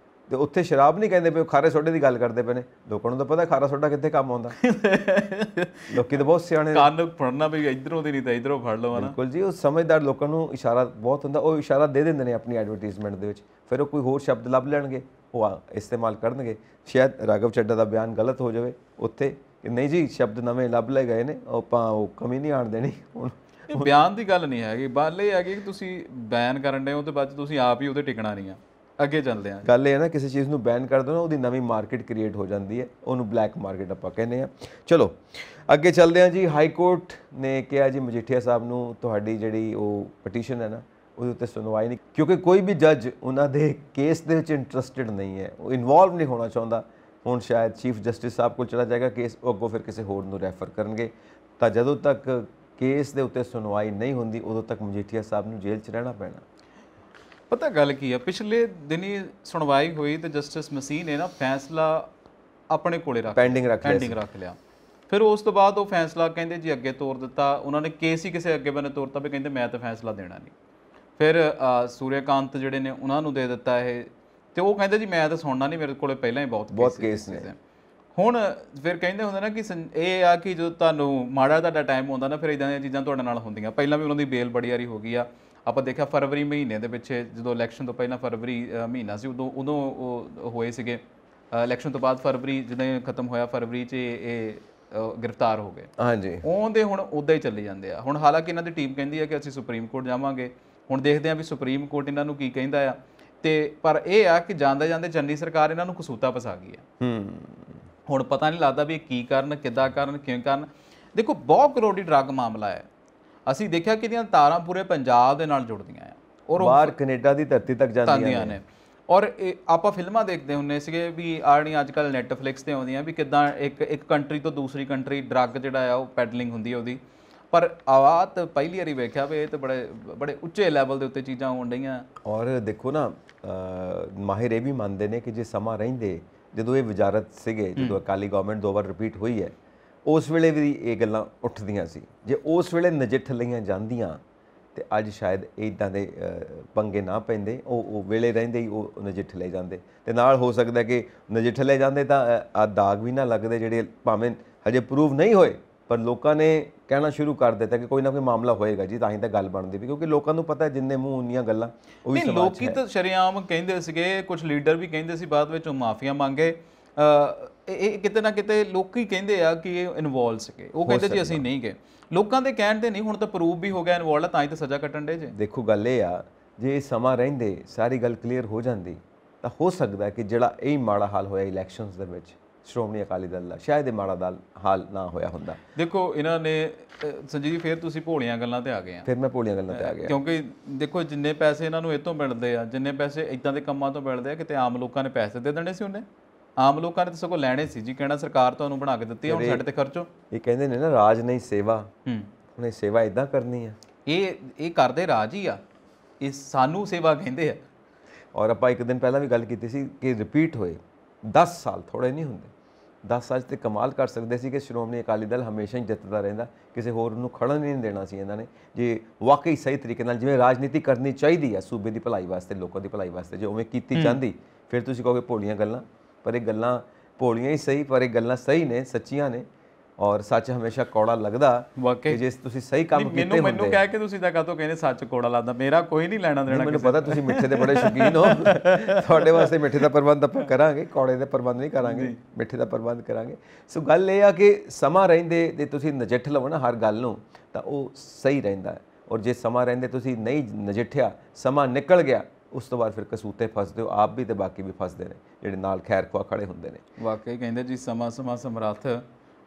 ਤੇ ਉੱਥੇ ਸ਼ਰਾਬ ਨਹੀਂ ਕਹਿੰਦੇ ਪਏ, ਖਾਰੇ ਸੋਡੇ ਦੀ ਗੱਲ ਕਰਦੇ ਪਏ ਨੇ। ਲੋਕਾਂ ਨੂੰ ਤਾਂ ਪਤਾ ਖਾਰਾ ਸੋਡਾ ਕਿੱਥੇ ਕੰਮ ਆਉਂਦਾ। ਲੋਕੀ ਤਾਂ ਬਹੁਤ ਸਿਆਣੇ ਨੇ, ਕੰਨ ਫੜਨਾ ਵੀ ਇਧਰੋਂ ਦੀ ਨਹੀਂ ਤਾਂ ਇਧਰੋਂ ਫੜ ਲਓ। ਬਿਲਕੁਲ ਜੀ, ਉਹ ਸਮਝਦਾਰ ਲੋਕਾਂ ਨੂੰ ਇਸ਼ਾਰਾ ਬਹੁਤ ਹੁੰਦਾ, ਉਹ ਇਸ਼ਾਰਾ ਦੇ ਦਿੰਦੇ ਨੇ ਆਪਣੀ ਐਡਵਰਟਾਈਜ਼ਮੈਂਟ ਦੇ ਵਿੱਚ, ਫਿਰ ਉਹ ਕੋਈ ਹੋਰ ਸ਼ਬਦ ਲੱਭ ਲੈਣਗੇ, ਉਹ ਇਸਤੇਮਾਲ ਕਰਨਗੇ। ਸ਼ਾਇਦ ਰਾਘਵ ਚੱਡਾ ਦਾ ਬਿਆਨ ਗਲਤ ਹੋ ਜਾਵੇ ਉੱਥੇ ਕਿ ਨਹੀਂ ਜੀ ਸ਼ਬਦ ਨਵੇਂ ਲੱਭ ਲਏ ਗਏ ਨੇ, ਆਪਾਂ ਉਹ ਕਮੀ ਨਹੀਂ ਆਣ ਦੇਣੀ। ਹੁਣ ਇਹ ਬਿਆਨ ਦੀ ਗੱਲ ਨਹੀਂ ਹੈਗੀ, ਗੱਲ ਇਹ ਹੈਗੀ ਕਿ ਤੁਸੀਂ ਬੈਨ ਕਰਨ ਦੇ ਹੋ ਤੇ ਬਾਅਦ ਤੁਸੀਂ ਆਪ ਹੀ ਉਹਦੇ ਟਿਕਣਾ ਨਹੀਂ ਆ। ਅੱਗੇ ਚੱਲਦੇ ਹਾਂ। ਗੱਲ ਇਹ ਹੈ ਨਾ, ਕਿਸੇ ਚੀਜ਼ ਨੂੰ ਬੈਨ ਕਰ ਦੋ ਨਾ, ਉਹਦੀ ਨਵੀਂ ਮਾਰਕੀਟ ਕ੍ਰੀਏਟ ਹੋ ਜਾਂਦੀ ਹੈ, ਉਹਨੂੰ ਬਲੈਕ ਮਾਰਕੀਟ ਆਪਾਂ ਕਹਿੰਦੇ ਹਾਂ। ਚਲੋ ਅੱਗੇ ਚੱਲਦੇ ਹਾਂ ਜੀ। ਹਾਈ ਕੋਰਟ ਨੇ ਕਿਹਾ ਜੀ ਮਜੀਠੀਆ ਸਾਹਿਬ ਨੂੰ ਤੁਹਾਡੀ ਜਿਹੜੀ ਉਹ ਪਟੀਸ਼ਨ ਹੈ ਨਾ ਉਹਦੇ ਉੱਤੇ ਸੁਣਵਾਈ ਨਹੀਂ, ਕਿਉਂਕਿ ਕੋਈ ਵੀ ਜੱਜ ਉਹਨਾਂ ਦੇ ਕੇਸ ਦੇ ਵਿੱਚ ਇੰਟਰਸਟਿਡ ਨਹੀਂ ਹੈ, ਉਹ ਇਨਵੋਲਵ ਨਹੀਂ ਹੋਣਾ ਚਾਹੁੰਦਾ। ਹੁਣ ਸ਼ਾਇਦ ਚੀਫ ਜਸਟਿਸ ਸਾਹਿਬ ਕੋਲ ਚਲਾ ਜਾਏਗਾ ਕੇਸ, ਉਹ ਅੱਗੋਂ ਫਿਰ ਕਿਸੇ ਹੋਰ ਨੂੰ ਰੈਫਰ ਕਰਨਗੇ। ਤਾਂ ਜਦੋਂ ਤੱਕ ਕੇਸ ਦੇ ਉੱਤੇ ਸੁਣਵਾਈ ਨਹੀਂ ਹੁੰਦੀ ਉਦੋਂ ਤੱਕ ਮਜੀਠੀਆ ਸਾਹਿਬ ਨੂੰ ਜੇਲ੍ਹ 'ਚ ਰਹਿਣਾ ਪੈਣਾ। ਪਤਾ ਗੱਲ ਕੀ ਆ, ਪਿਛਲੇ ਦਿਨੀ ਸੁਣਵਾਈ ਹੋਈ ਤੇ ਜਸਟਿਸ ਮਸੀਹ ਨੇ ਨਾ ਫੈਸਲਾ ਆਪਣੇ ਕੋਲੇ ਪੈਂਡਿੰਗ ਰੱਖ ਲਿਆ। ਫਿਰ ਉਸ ਤੋਂ ਬਾਅਦ ਉਹ ਫੈਸਲਾ ਕਹਿੰਦੇ ਜੀ ਅੱਗੇ ਤੋਰ ਦਿੱਤਾ, ਉਹਨਾਂ ਨੇ ਕੇਸ ਹੀ ਕਿਸੇ ਅੱਗੇ ਬੰਨੇ ਤੋਰਤਾ ਵੀ ਕਹਿੰਦੇ ਮੈਂ ਤਾਂ ਫੈਸਲਾ ਦੇਣਾ ਨਹੀਂ। ਫਿਰ ਸੂਰਿਆਕਾਂਤ ਜਿਹੜੇ ਨੇ ਉਹਨਾਂ ਨੂੰ ਦੇ ਦਿੱਤਾ ਇਹ, ਤੇ ਉਹ ਕਹਿੰਦੇ ਜੀ ਮੈਂ ਤਾਂ ਸੁਣਨਾ ਨਹੀਂ, ਮੇਰੇ ਕੋਲੇ ਪਹਿਲਾਂ ਹੀ ਬਹੁਤ ਕੇਸ ਨੇ। ਹੁਣ ਫਿਰ ਕਹਿੰਦੇ ਹੁੰਦੇ ਨਾ ਕਿ ਇਹ ਆ ਕਿ ਜਦੋਂ ਤੁਹਾਨੂੰ ਮਾੜਾ ਤੁਹਾਡਾ ਟਾਈਮ ਆਉਂਦਾ ਨਾ, ਫਿਰ ਇਦਾਂ ਦੀਆਂ ਚੀਜ਼ਾਂ ਤੁਹਾਡੇ ਨਾਲ ਹੁੰਦੀਆਂ। ਪਹਿਲਾਂ ਵੀ ਉਹਨਾਂ ਦੀ ਬੇਲ ਬੜੀ ਵਾਰੀ ਹੋ ਗਈ ਆ। ਆਪਾਂ ਦੇਖਿਆ ਫਰਵਰੀ ਮਹੀਨੇ ਦੇ ਪਿੱਛੇ, ਜਦੋਂ ਇਲੈਕਸ਼ਨ ਤੋਂ ਪਹਿਲਾਂ ਫਰਵਰੀ ਮਹੀਨਾ ਸੀ, ਉਦੋਂ ਉਹ ਹੋਏ ਸੀਗੇ। ਇਲੈਕਸ਼ਨ ਤੋਂ ਬਾਅਦ ਫਰਵਰੀ ਜਦੋਂ ਖਤਮ ਹੋਇਆ, ਫਰਵਰੀ 'ਚ ਇਹ ਗ੍ਰਿਫਤਾਰ ਹੋ ਗਏ। ਹਾਂਜੀ, ਉਹਦੇ ਹੁਣ ਉੱਦਾਂ ਹੀ ਚੱਲੇ ਜਾਂਦੇ ਆ। ਹੁਣ ਹਾਲਾਂਕਿ ਇਹਨਾਂ ਦੀ ਟੀਮ ਕਹਿੰਦੀ ਹੈ ਕਿ ਅਸੀਂ ਸੁਪਰੀਮ ਕੋਰਟ ਜਾਵਾਂਗੇ। ਹੁਣ ਦੇਖਦੇ ਹਾਂ ਵੀ ਸੁਪਰੀਮ ਕੋਰਟ ਇਹਨਾਂ ਨੂੰ ਕੀ ਕਹਿੰਦਾ ਆ। ਤੇ ਪਰ ਇਹ ਆ ਕਿ ਜਾਂਦੇ ਜਾਂਦੇ ਚੰਨੀ ਸਰਕਾਰ ਇਹਨਾਂ ਨੂੰ ਕਸੂਤਾ ਫਸਾ ਗਈ ਆ। ਹੁਣ ਪਤਾ ਨਹੀਂ ਲੱਗਦਾ ਵੀ ਇਹ ਕੀ ਕਰਨ, ਕਿੱਦਾਂ ਕਰਨ, ਕਿਵੇਂ ਕਰਨ। ਦੇਖੋ ਬਹੁਤ ਕਰੋੜੀ ਡਰੱਗ ਮਾਮਲਾ ਹੈ। ਅਸੀਂ ਦੇਖਿਆ ਕਿ ਇਹਦੀਆਂ ਤਾਰਾਂ ਪੂਰੇ ਪੰਜਾਬ ਦੇ ਨਾਲ ਜੁੜਦੀਆਂ ਆ, ਔਰ ਬਾਹਰ ਕੈਨੇਡਾ ਦੀ ਧਰਤੀ ਤੱਕ ਜਾਂਦੀਆਂ ਨੇ। ਔਰ ਇਹ ਆਪਾਂ ਫਿਲਮਾਂ ਦੇਖਦੇ ਹੁੰਦੇ ਸੀਗੇ ਵੀ ਆੜੀਆਂ ਅੱਜ ਕੱਲ੍ਹ ਨੈਟਫਲਿਕਸ 'ਤੇ ਆਉਂਦੀਆਂ ਵੀ ਕਿੱਦਾਂ ਇੱਕ ਕੰਟਰੀ ਤੋਂ ਦੂਸਰੀ ਕੰਟਰੀ ਡਰੱਗ ਜਿਹੜਾ ਆ ਉਹ ਪੈਡਲਿੰਗ ਹੁੰਦੀ ਹੈ ਉਹਦੀ। ਪਰ ਆਵਾਜ਼ ਪਹਿਲੀ ਵਾਰੀ ਵੇਖਿਆ ਵੀ ਇਹ ਤਾਂ ਬੜੇ ਉੱਚੇ ਲੈਵਲ ਦੇ ਉੱਤੇ ਚੀਜ਼ਾਂ ਹੋਣ ਡਈਆਂ। ਔਰ ਦੇਖੋ ਨਾ, ਮਾਹਿਰ ਇਹ ਵੀ ਮੰਨਦੇ ਨੇ ਕਿ ਜੇ ਸਮਾਂ ਰਹਿੰਦੇ, ਜਦੋਂ ਇਹ ਵਜ਼ਾਰਤ ਸੀਗੇ, ਜਦੋਂ ਅਕਾਲੀ ਗਵਰਨਮੈਂਟ 2 ਵਾਰ ਰਿਪੀਟ ਹੋਈ ਹੈ, ਉਸ ਵੇਲੇ ਵੀ ਇਹ ਗੱਲਾਂ ਉੱਠਦੀਆਂ ਸੀ। ਜੇ ਉਸ ਵੇਲੇ ਨਜਿੱਠ ਲਈਆਂ ਜਾਂਦੀਆਂ ਤੇ ਅੱਜ ਸ਼ਾਇਦ ਇੱਦਾਂ ਦੇ ਪੰਗੇ ਨਾ ਪੈਂਦੇ, ਉਹ ਵੇਲੇ ਰਹਿੰਦੇ ਹੀ ਉਹ ਨਜਿੱਠ ਲੈ ਜਾਂਦੇ। ਤੇ ਨਾਲ ਹੋ ਸਕਦਾ ਕਿ ਨਜਿੱਠ ਲੈ ਜਾਂਦੇ ਤਾਂ ਆ ਦਾਗ ਵੀ ਨਾ ਲੱਗਦੇ, ਜਿਹੜੇ ਭਾਵੇਂ ਹਜੇ ਪ੍ਰੂਵ ਨਹੀਂ ਹੋਏ ਪਰ ਲੋਕਾਂ ਨੇ ਕਹਿਣਾ ਸ਼ੁਰੂ ਕਰ ਦਿੱਤਾ ਕਿ ਕੋਈ ਨਾ ਕੋਈ ਮਾਮਲਾ ਹੋਏਗਾ ਜੀ, ਤਾਂ ਹੀ ਤਾਂ ਗੱਲ ਬਣਦੀ ਵੀ, ਕਿਉਂਕਿ ਲੋਕਾਂ ਨੂੰ ਪਤਾ ਜਿੰਨੇ ਮੂੰਹ ਉਨੀਆਂ ਗੱਲਾਂ। ਉਹ ਵੀ ਲੋਕੀ ਤਾਂ ਸ਼ਰੇਆਮ ਕਹਿੰਦੇ ਸੀਗੇ, ਕੁਝ ਲੀਡਰ ਵੀ ਕਹਿੰਦੇ ਸੀ, ਬਾਅਦ ਵਿੱਚ ਉਹ ਮਾਫੀਆਂ ਮੰਗੇ। ਇਹ ਕਿਤੇ ਨਾ ਕਿਤੇ ਲੋਕੀ ਕਹਿੰਦੇ ਆ ਕਿ ਇਹ ਇਨਵੋਲਵ ਸੀਗੇ, ਉਹ ਕਹਿੰਦੇ ਜੀ ਅਸੀਂ ਨਹੀਂ ਗਏ। ਲੋਕਾਂ ਦੇ ਕਹਿਣ ਤੇ ਨਹੀਂ, ਹੁਣ ਤਾਂ ਪ੍ਰੂਫ ਵੀ ਹੋ ਗਿਆ ਇਨਵੋਲਵ ਆ, ਤਾਂ ਹੀ ਤਾਂ ਸਜ਼ਾ ਕੱਟਣ ਦੇ ਜੇ। ਦੇਖੋ ਗੱਲ ਇਹ ਆ, ਜੇ ਸਮਾਂ ਰਹਿੰਦੇ ਸਾਰੀ ਗੱਲ ਕਲੀਅਰ ਹੋ ਜਾਂਦੀ ਤਾਂ ਹੋ ਸਕਦਾ ਕਿ ਜਿਹੜਾ ਇਹ ਮਾੜਾ ਹਾਲ ਹੋਇਆ ਇਲੈਕਸ਼ਨਸ ਦੇ ਵਿੱਚ ਸ਼੍ਰੋਮਣੀ ਅਕਾਲੀ ਦਲ ਦਾ, ਸ਼ਾਇਦ ਇਹ ਮਾੜਾ ਹਾਲ ਨਾ ਹੋਇਆ ਹੁੰਦਾ। ਦੇਖੋ ਇਹਨਾਂ ਨੇ ਸੰਜੀਵ, ਫਿਰ ਤੁਸੀਂ ਭੋਲੀਆਂ ਗੱਲਾਂ ਤੇ ਆ ਗਏ ਆ। ਫਿਰ ਮੈਂ ਭੋਲੀਆਂ ਗੱਲਾਂ ਤੇ ਆ ਗਿਆ, ਕਿਉਂਕਿ ਦੇਖੋ ਜਿੰਨੇ ਪੈਸੇ ਇਹਨਾਂ ਨੂੰ ਇਹ ਤੋਂ ਮਿਲਦੇ ਆ, ਜਿੰਨੇ ਪੈਸੇ ਇਦਾਂ ਦੇ ਕੰਮਾਂ ਤੋਂ ਮਿਲਦੇ ਆ, ਕਿਤੇ ਆਮ ਲੋਕਾਂ ਨੇ ਪੈਸੇ ਦੇ ਦੇਣੇ ਸੀ ਉਹਨੇ। ਆਮ ਲੋਕਾਂ ਨੇ ਤਾਂ ਸਗੋਂ ਲੈਣੇ ਸੀ ਜੀ, ਕਹਿਣਾ ਸਰਕਾਰ ਤੁਹਾਨੂੰ ਬਣਾ ਕੇ ਦਿੱਤੀ, ਹੁਣ ਸਾਡੇ ਤੇ ਖਰਚੋ। ਇਹ ਕਹਿੰਦੇ ਨੇ ਨਾ ਰਾਜ ਨਹੀਂ ਸੇਵਾ, ਹੁਣ ਇਹ ਸੇਵਾ ਇਦਾਂ ਕਰਨੀ ਆ। ਇਹ ਕਰਦੇ ਰਾਜ ਹੀ ਆ, ਇਹ ਸਾਨੂੰ ਸੇਵਾ ਕਹਿੰਦੇ ਆ। ਔਰ ਆਪਾਂ ਇੱਕ ਦਿਨ ਪਹਿਲਾਂ ਵੀ ਗੱਲ ਕੀਤੀ ਸੀ ਕਿ ਰਿਪੀਟ ਹੋਏ 10 ਸਾਲ ਥੋੜੇ ਨਹੀਂ ਹੁੰਦੇ। 10 ਸਾਲ 'ਚ ਤੇ ਕਮਾਲ ਕਰ ਸਕਦੇ ਸੀ ਕਿ ਸ਼੍ਰੋਮਣੀ ਅਕਾਲੀ ਦਲ ਹਮੇਸ਼ਾ ਹੀ ਜਿੱਤਦਾ ਰਹਿੰਦਾ, ਕਿਸੇ ਹੋਰ ਨੂੰ ਖੜਨ ਨਹੀਂ ਦੇਣਾ ਸੀ ਇਹਨਾਂ ਨੇ। ਜੇ ਵਾਕਈ ਸਹੀ ਤਰੀਕੇ ਨਾਲ ਜਿਵੇਂ ਰਾਜਨੀਤੀ ਕਰਨੀ ਚਾਹੀਦੀ ਆ ਸੂਬੇ ਦੀ ਭਲਾਈ ਵਾਸਤੇ, ਲੋਕਾਂ ਦੀ ਭਲਾਈ ਵਾਸਤੇ, ਜੇ ਉਵੇਂ ਕੀਤੀ ਜਾਂਦੀ, ਫਿਰ ਤੁਸੀਂ ਕਹੋਗੇ ਭੋਲੀਆਂ ਗੱਲਾਂ। ਪਰ ਇਹ ਗੱਲਾਂ ਭੋਲੀਆਂ ਹੀ ਸਹੀ, ਪਰ ਇਹ ਗੱਲਾਂ ਸਹੀ ਨੇ, ਸੱਚੀਆਂ ਨੇ। ਔਰ ਸੱਚ ਹਮੇਸ਼ਾ ਕੌੜਾ ਲੱਗਦਾ ਕਿ ਜੇ ਤੁਸੀਂ ਸਹੀ ਕੰਮ ਕੀਤੇ ਹੁੰਦੇ। ਮੈਨੂੰ ਕਹਿ ਕੇ ਤੁਸੀਂ ਤਾਂ ਕਾਹਤੋਂ ਕਹਿੰਦੇ ਸੱਚ ਕੌੜਾ ਲੱਗਦਾ? ਮੇਰਾ ਕੋਈ ਨਹੀਂ ਲੈਣਾ ਦੇਣਾ। ਮੈਨੂੰ ਪਤਾ ਤੁਸੀਂ ਮਿੱਠੇ ਦੇ ਬੜੇ ਸ਼ੌਕੀਨ ਹੋ, ਤੁਹਾਡੇ ਵਾਸਤੇ ਮਿੱਠੇ ਦਾ ਪ੍ਰਬੰਧ ਆਪਾਂ ਕਰਾਂਗੇ, ਕੌੜੇ ਦਾ ਪ੍ਰਬੰਧ ਨਹੀਂ ਕਰਾਂਗੇ, ਮਿੱਠੇ ਦਾ ਪ੍ਰਬੰਧ ਕਰਾਂਗੇ। ਸੋ ਗੱਲ ਇਹ ਆ ਕਿ ਸਮਾਂ ਰਹਿੰਦੇ ਜੇ ਤੁਸੀਂ ਨਜਿੱਠ ਲਵੋ ਨਾ ਹਰ ਗੱਲ ਨੂੰ ਤਾਂ ਉਹ ਸਹੀ ਰਹਿੰਦਾ ਹੈ। ਔਰ ਜੇ ਸਮਾਂ ਰਹਿੰਦੇ ਤੁਸੀਂ ਨਹੀਂ ਨਜਿੱਠਿਆ, ਸਮਾਂ ਨਿਕਲ ਗਿਆ, ਉਸ ਤੋਂ ਬਾਅਦ ਫਿਰ ਕਸੂਤੇ ਫਸਦੇ ਹੋ, ਆਪ ਵੀ ਤੇ ਬਾਕੀ ਵੀ ਫਸਦੇ ਨੇ ਜਿਹੜੇ ਨਾਲ ਖੈਰ ਖੁਆ ਖੜੇ ਹੁੰਦੇ ਨੇ। ਵਾਕਈ ਕਹਿੰਦੇ ਜੀ ਸਮਾਂ ਸਮਾਂ ਸਮਰੱਥ,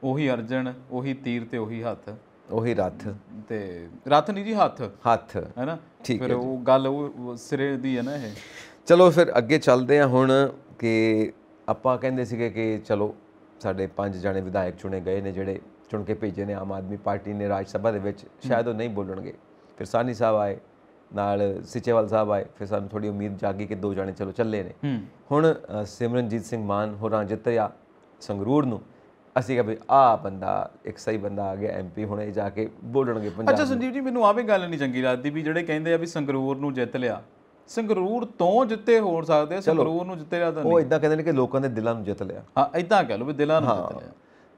ਉਹੀ ਅਰਜਨ, ਉਹੀ ਤੀਰ ਤੇ ਉਹੀ ਹੱਥ, ਉਹੀ ਰੱਥ। ਤੇ ਰੱਥ ਨਹੀਂ ਜੀ, ਹੱਥ ਹੈ ਨਾ। ਠੀਕ ਹੈ, ਫਿਰ ਉਹ ਗੱਲ ਉਹ ਸਿਰੇ ਦੀ ਹੈ ਨਾ ਇਹ। ਚਲੋ ਫਿਰ ਅੱਗੇ ਚੱਲਦੇ ਹਾਂ ਹੁਣ। ਕਿ ਆਪਾਂ ਕਹਿੰਦੇ ਸੀਗੇ ਕਿ ਚਲੋ ਸਾਡੇ 5 ਜਣੇ ਵਿਧਾਇਕ ਚੁਣੇ ਗਏ ਨੇ ਜਿਹੜੇ ਚੁਣ ਕੇ ਭੇਜੇ ਨੇ ਆਮ ਆਦਮੀ ਪਾਰਟੀ ਨੇ ਰਾਜ ਸਭਾ ਦੇ ਵਿੱਚ, ਸ਼ਾਇਦ ਉਹ ਨਹੀਂ ਬੋਲਣਗੇ। ਫਿਰ ਸਾਹਨੀ ਸਾਹਿਬ ਆਏ, ਨਾਲ ਸੀਚੇਵਾਲ ਸਾਹਿਬ ਆਏ, ਫਿਰ ਸਾਨੂੰ ਥੋੜੀ ਉਮੀਦ ਜਾਗੀ ਕਿ 2 ਜਾਣੇ ਚਲੋ ਚੱਲੇ ਨੇ। ਹੁਣ ਸਿਮਰਨਜੀਤ ਸਿੰਘ ਮਾਨ ਹੋਰਾਂ ਜਿੱਤਿਆ ਸੰਗਰੂਰ ਨੂੰ, ਅਸੀਂ ਕਿਹਾ ਵੀ ਆਹ ਬੰਦਾ ਇੱਕ ਸਹੀ ਬੰਦਾ ਆ ਗਿਆ MP, ਹੁਣ ਇਹ ਜਾ ਕੇ ਬੋਲਣਗੇ ਪੰਜਾਬ। ਅੱਛਾ ਸੰਜੀਵ ਜੀ, ਮੈਨੂੰ ਆਹ ਵੀ ਗੱਲ ਨਹੀਂ ਚੰਗੀ ਲੱਗਦੀ ਵੀ ਜਿਹੜੇ ਕਹਿੰਦੇ ਆ ਵੀ ਸੰਗਰੂਰ ਨੂੰ ਜਿੱਤ ਲਿਆ, ਸੰਗਰੂਰ ਤੋਂ ਜਿੱਤੇ ਹੋ ਸਕਦੇ ਆ, ਸੰਗਰੂਰ ਨੂੰ ਜਿੱਤੇ ਲਿਆ ਤਾਂ ਉਹ ਇਦਾਂ ਕਹਿੰਦੇ ਨੇ ਕਿ ਲੋਕਾਂ ਦੇ ਦਿਲਾਂ ਨੂੰ ਜਿੱਤ ਲਿਆ। ਹਾਂ, ਇਦਾਂ ਕਹਿ ਲਓ ਵੀ ਦਿਲਾਂ ਨੂੰ ਜਿੱਤ ਲਿਆ,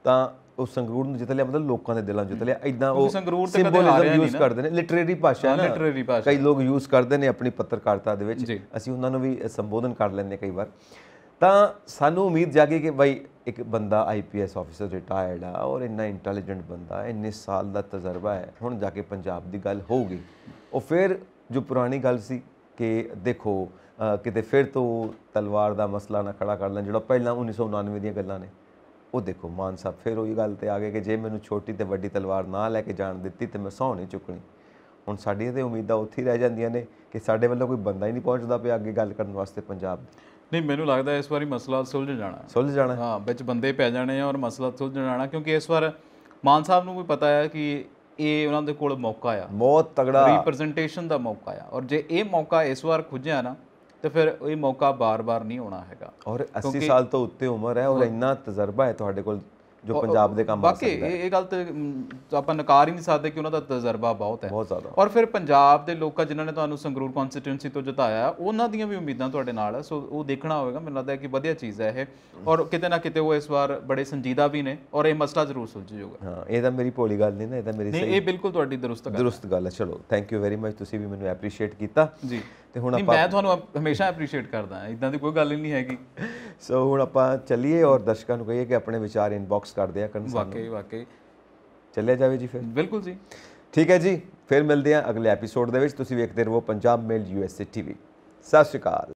ਤਾਂ ਉਹ ਸੰਗਰੂਰ ਨੂੰ ਜਿੱਤ ਲਿਆ ਮਤਲਬ ਲੋਕਾਂ ਦੇ ਦਿਲਾਂ ਨੂੰ ਜਿੱਤ ਲਿਆ। ਇਦਾਂ ਉਹ ਸੰਗਰੂਰ ਤੇ ਕਦੇ ਹਾਰਿਆ ਯੂਜ਼ ਕਰਦੇ ਨੇ, ਲਿਟਰੇਰੀ ਭਾਸ਼ਾ ਹੈ ਨਾ, ਲਿਟਰੇਰੀ ਭਾਸ਼ਾ ਕਈ ਲੋਕ ਯੂਜ਼ ਕਰਦੇ ਨੇ ਆਪਣੀ ਪੱਤਰਕਾਰਤਾ ਦੇ ਵਿੱਚ, ਅਸੀਂ ਉਹਨਾਂ ਨੂੰ ਵੀ ਸੰਬੋਧਨ ਕਰ ਲੈਂਦੇ ਕਈ ਵਾਰ। ਤਾਂ ਸਾਨੂੰ ਉਮੀਦ ਜਾਗੀ ਕਿ ਬਾਈ ਇੱਕ ਬੰਦਾ IPS ਆਫੀਸਰ ਰਿਟਾਇਰਡ ਆ ਔਰ ਇੰਨਾ ਇੰਟੈਲੀਜੈਂਟ ਬੰਦਾ, ਇੰਨੇ ਸਾਲ ਦਾ ਤਜਰਬਾ ਹੈ, ਹੁਣ ਜਾ ਕੇ ਪੰਜਾਬ ਦੀ ਗੱਲ ਹੋਊਗੀ। ਉਹ ਫਿਰ ਜੋ ਪੁਰਾਣੀ ਗੱਲ ਸੀ ਕਿ ਦੇਖੋ ਕਿਤੇ ਫਿਰ ਤੋਂ ਤਲਵਾਰ ਦਾ ਮਸਲਾ ਨਾ ਖੜਾ ਕਰ ਲੈਣ, ਜਿਹੜਾ ਪਹਿਲਾਂ 1999 ਦੀਆਂ ਗੱਲਾਂ ਨੇ। ਉਹ ਦੇਖੋ ਮਾਨ ਸਾਹਿਬ ਫਿਰ ਉਹੀ ਗੱਲ ਤੇ ਆ ਗਏ ਕਿ ਜੇ ਮੈਨੂੰ ਛੋਟੀ ਤੇ ਵੱਡੀ ਤਲਵਾਰ ਨਾ ਲੈ ਕੇ ਜਾਣ ਦਿੱਤੀ ਤੇ ਮੈਂ ਸਹੁੰ ਨਹੀਂ ਚੁੱਕਣੀ। ਹੁਣ ਸਾਡੀਆਂ ਤੇ ਉਮੀਦਾਂ ਉੱਥੇ ਹੀ ਰਹਿ ਜਾਂਦੀਆਂ ਨੇ ਕਿ ਸਾਡੇ ਵੱਲੋਂ ਕੋਈ ਬੰਦਾ ਹੀ ਨਹੀਂ ਪਹੁੰਚਦਾ ਪਿਆ ਅੱਗੇ ਗੱਲ ਕਰਨ ਵਾਸਤੇ ਪੰਜਾਬ ਦੀ। ਨਹੀਂ, ਮੈਨੂੰ ਲੱਗਦਾ ਇਸ ਵਾਰੀ ਮਸਲਾ ਸੁਲਝ ਜਾਣਾ। ਹਾਂ, ਵਿੱਚ ਬੰਦੇ ਪੈ ਜਾਣੇ ਆ ਔਰ ਮਸਲਾ ਸੁਲਝ ਜਾਣਾ, ਕਿਉਂਕਿ ਇਸ ਵਾਰ ਮਾਨ ਸਾਹਿਬ ਨੂੰ ਵੀ ਪਤਾ ਹੈ ਕਿ ਇਹ ਉਹਨਾਂ ਦੇ ਕੋਲ ਮੌਕਾ ਆ, ਬਹੁਤ ਤਗੜਾ ਰਿਪਰੈਜ਼ੈਂਟੇਸ਼ਨ ਦਾ ਮੌਕਾ ਆ, ਔਰ ਜੇ ਇਹ ਮੌਕਾ ਇਸ ਵਾਰ ਖੁੱਝਿਆ ਨਾ ਤੇ ਫਿਰ ਇਹ ਮੌਕਾ ਬਾਰ-ਬਾਰ ਨਹੀਂ ਆਉਣਾ ਹੈਗਾ। ਔਰ 80 ਸਾਲ ਤੋਂ ਉੱਤੇ ਉਮਰ ਹੈ ਔਰ ਇੰਨਾ ਤਜਰਬਾ ਹੈ ਤੁਹਾਡੇ ਕੋਲ ਜੋ ਪੰਜਾਬ ਦੇ ਕੰਮ ਆ ਸਕਦਾ ਹੈ। ਬਾਕੀ ਇਹ ਗੱਲ ਤੇ ਆਪਾਂ ਨਕਾਰ ਹੀ ਨਹੀਂ ਸਕਦੇ ਕਿ ਉਹਨਾਂ ਦਾ ਤਜਰਬਾ ਬਹੁਤ ਹੈ, ਬਹੁਤ ਜ਼ਿਆਦਾ। ਔਰ ਫਿਰ ਪੰਜਾਬ ਦੇ ਲੋਕਾਂ ਜਿਨ੍ਹਾਂ ਨੇ ਤੁਹਾਨੂੰ ਸੰਗਰੂਰ ਕਨਸਟੀਟਿਊਐਂਸੀ ਤੋਂ ਜਿਤਾਇਆ, ਉਹਨਾਂ ਦੀਆਂ ਵੀ ਉਮੀਦਾਂ ਤੁਹਾਡੇ ਨਾਲ ਹੈ, ਸੋ ਉਹ ਦੇਖਣਾ ਹੋਵੇਗਾ। ਮੈਨੂੰ ਲੱਗਦਾ ਹੈ ਕਿ ਵਧੀਆ ਚੀਜ਼ ਹੈ ਇਹ, ਔਰ ਕਿਤੇ ਨਾ ਕਿਤੇ ਉਹ ਇਸ ਵਾਰ ਬੜੇ ਸੰਜੀਦਾ ਵੀ ਨੇ ਔਰ ਇਹ ਮਸਲਾ ਜ਼ਰੂਰ ਸੁਲਝ ਜਾਊਗਾ। ਹਾਂ, ਇਹ ਤਾਂ ਮੇਰੀ ਭੋਲੀ ਗੱਲ ਨਹੀਂ ਨਾ, ਇਹ ਤਾਂ ਮੇਰੀ ਨਹੀਂ, ਇਹ ਬਿਲਕੁਲ ਤੁਹਾਡੀ ਦਰੁਸਤ ਗੱਲ ਹੈ। ਚਲੋ ਥੈਂਕ ਯੂ ਵੈਰੀ ਮਚ, ਤੁਸੀਂ ਵੀ ਮੈਨੂੰ ਐਪਰੀਸ਼ੀਏਟ ਕੀਤਾ ਜੀ। ਤੇ ਹੁਣ ਆਪਾਂ, ਮੈਂ ਤੁਹਾਨੂੰ ਹਮੇਸ਼ਾ ਐਪਰੀਸ਼ੀਏਟ ਕਰਦਾ ਹਾਂ, ਇਦਾਂ ਦੀ ਕੋਈ ਗੱਲ ਹੀ ਨਹੀਂ ਹੈਗੀ। ਸੋ ਹੁਣ ਆਪਾਂ ਚੱਲੀਏ ਔਰ ਦਰਸ਼ਕਾਂ ਨੂੰ ਕਹੀਏ ਕਿ ਆਪਣੇ ਵਿਚਾਰ ਇਨਬਾਕਸ ਕਰ ਦਿਆ ਕਰਨ। ਵਾਕਈ ਚੱਲਿਆ ਜਾਵੇ ਜੀ ਫਿਰ। ਬਿਲਕੁਲ ਜੀ, ਠੀਕ ਹੈ ਜੀ, ਫਿਰ ਮਿਲਦੇ ਹਾਂ ਅਗਲੇ ਐਪੀਸੋਡ ਦੇ ਵਿੱਚ। ਤੁਸੀਂ ਵੇਖਦੇ ਰਹੋ ਪੰਜਾਬ ਮੇਲ USA TV। ਸਤਿ ਸ਼੍ਰੀ ਅਕਾਲ।